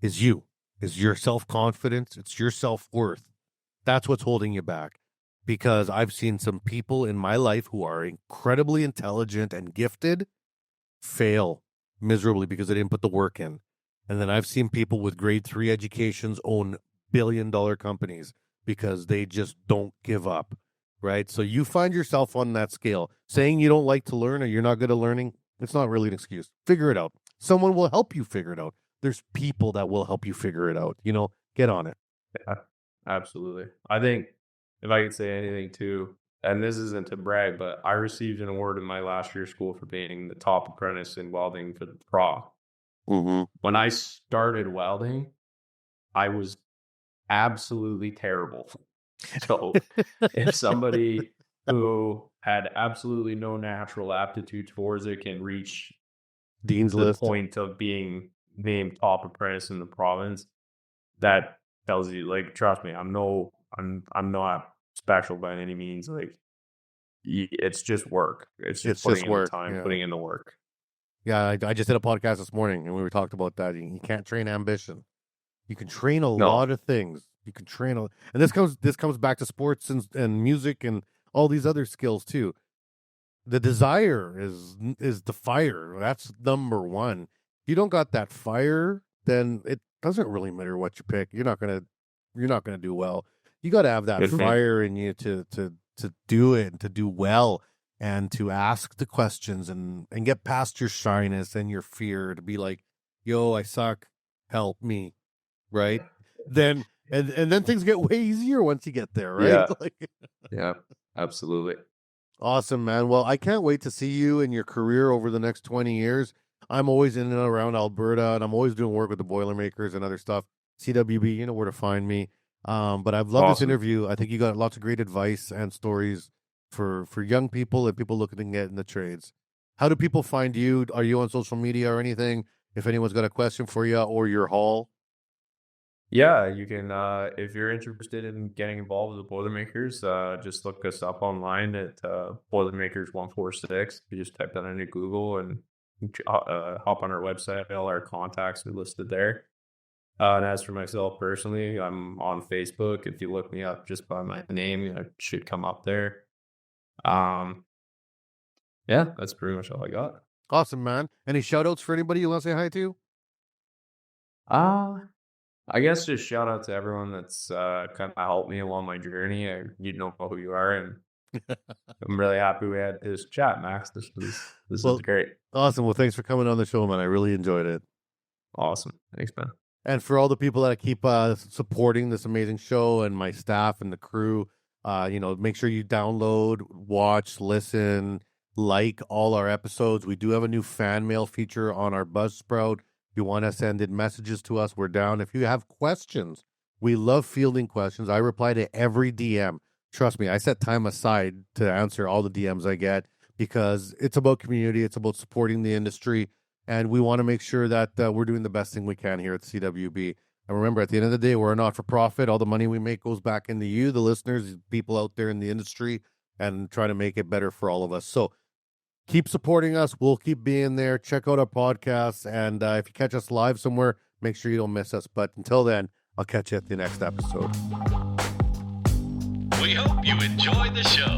is your self-confidence, it's your self-worth. That's what's holding you back. Because I've seen some people in my life who are incredibly intelligent and gifted fail miserably because they didn't put the work in. And then I've seen people with grade 3 educations own billion-dollar companies because they just don't give up, right? So you find yourself on that scale. Saying you don't like to learn or you're not good at learning, it's not really an excuse. Figure it out. Someone will help you figure it out. There's people that will help you figure it out. Get on it. Yeah, absolutely. I think if I could say anything too, and this isn't to brag, but I received an award in my last year of school for being the top apprentice in welding for the pro. Mm-hmm. When I started welding, I was absolutely terrible. So if somebody who had absolutely no natural aptitude towards it can reach Dean's the list. point of being named top apprentice in the province, that tells you, like, trust me, I'm not special by any means. Like, it's just work. It's just putting in the time, putting in the work. Yeah, I just did a podcast this morning, and we were talking about that. You can't train ambition. You can train a lot of things. You can train and this comes back to sports and music and all these other skills too. The desire is the fire. That's number one. If you don't got that fire, then it doesn't really matter what you pick. You're not gonna do well. You got to have that fire in you to do it and to do well and to ask the questions and get past your shyness and your fear to be like, yo, I suck. Help me. Right? Then then things get way easier once you get there, right? Yeah. Yeah, absolutely. Awesome, man. Well, I can't wait to see you in your career over the next 20 years. I'm always in and around Alberta, and I'm always doing work with the Boilermakers and other stuff. CWB, you know where to find me. But I've loved this interview. I think you got lots of great advice and stories for young people and people looking to get in the trades. How do people find you? Are you on social media or anything? If anyone's got a question for you or your hall? Yeah, you can, if you're interested in getting involved with the Boilermakers, just look us up online at Boilermakers 146. You just type that into Google and hop on our website. All our contacts are listed there. And as for myself personally, I'm on Facebook. If you look me up just by my name, it should come up there. Yeah, that's pretty much all I got. Awesome, man. Any shout outs for anybody you want to say hi to? I guess just shout out to everyone that's kind of helped me along my journey. You know who you are, and I'm really happy we had this chat, Max. This is great. Awesome. Well, thanks for coming on the show, man. I really enjoyed it. Awesome. Thanks, man. And for all the people that keep supporting this amazing show and my staff and the crew, make sure you download, watch, listen, like all our episodes. We do have a new fan mail feature on our Buzzsprout. If you want to send in messages to us, we're down. If you have questions, we love fielding questions. I reply to every DM. Trust me, I set time aside to answer all the DMs I get because it's about community. It's about supporting the industry. And we want to make sure that we're doing the best thing we can here at CWB. And remember, at the end of the day, we're a not-for-profit. All the money we make goes back into you, the listeners, people out there in the industry, and try to make it better for all of us. So keep supporting us. We'll keep being there. Check out our podcasts. And if you catch us live somewhere, make sure you don't miss us. But until then, I'll catch you at the next episode. We hope you enjoyed the show.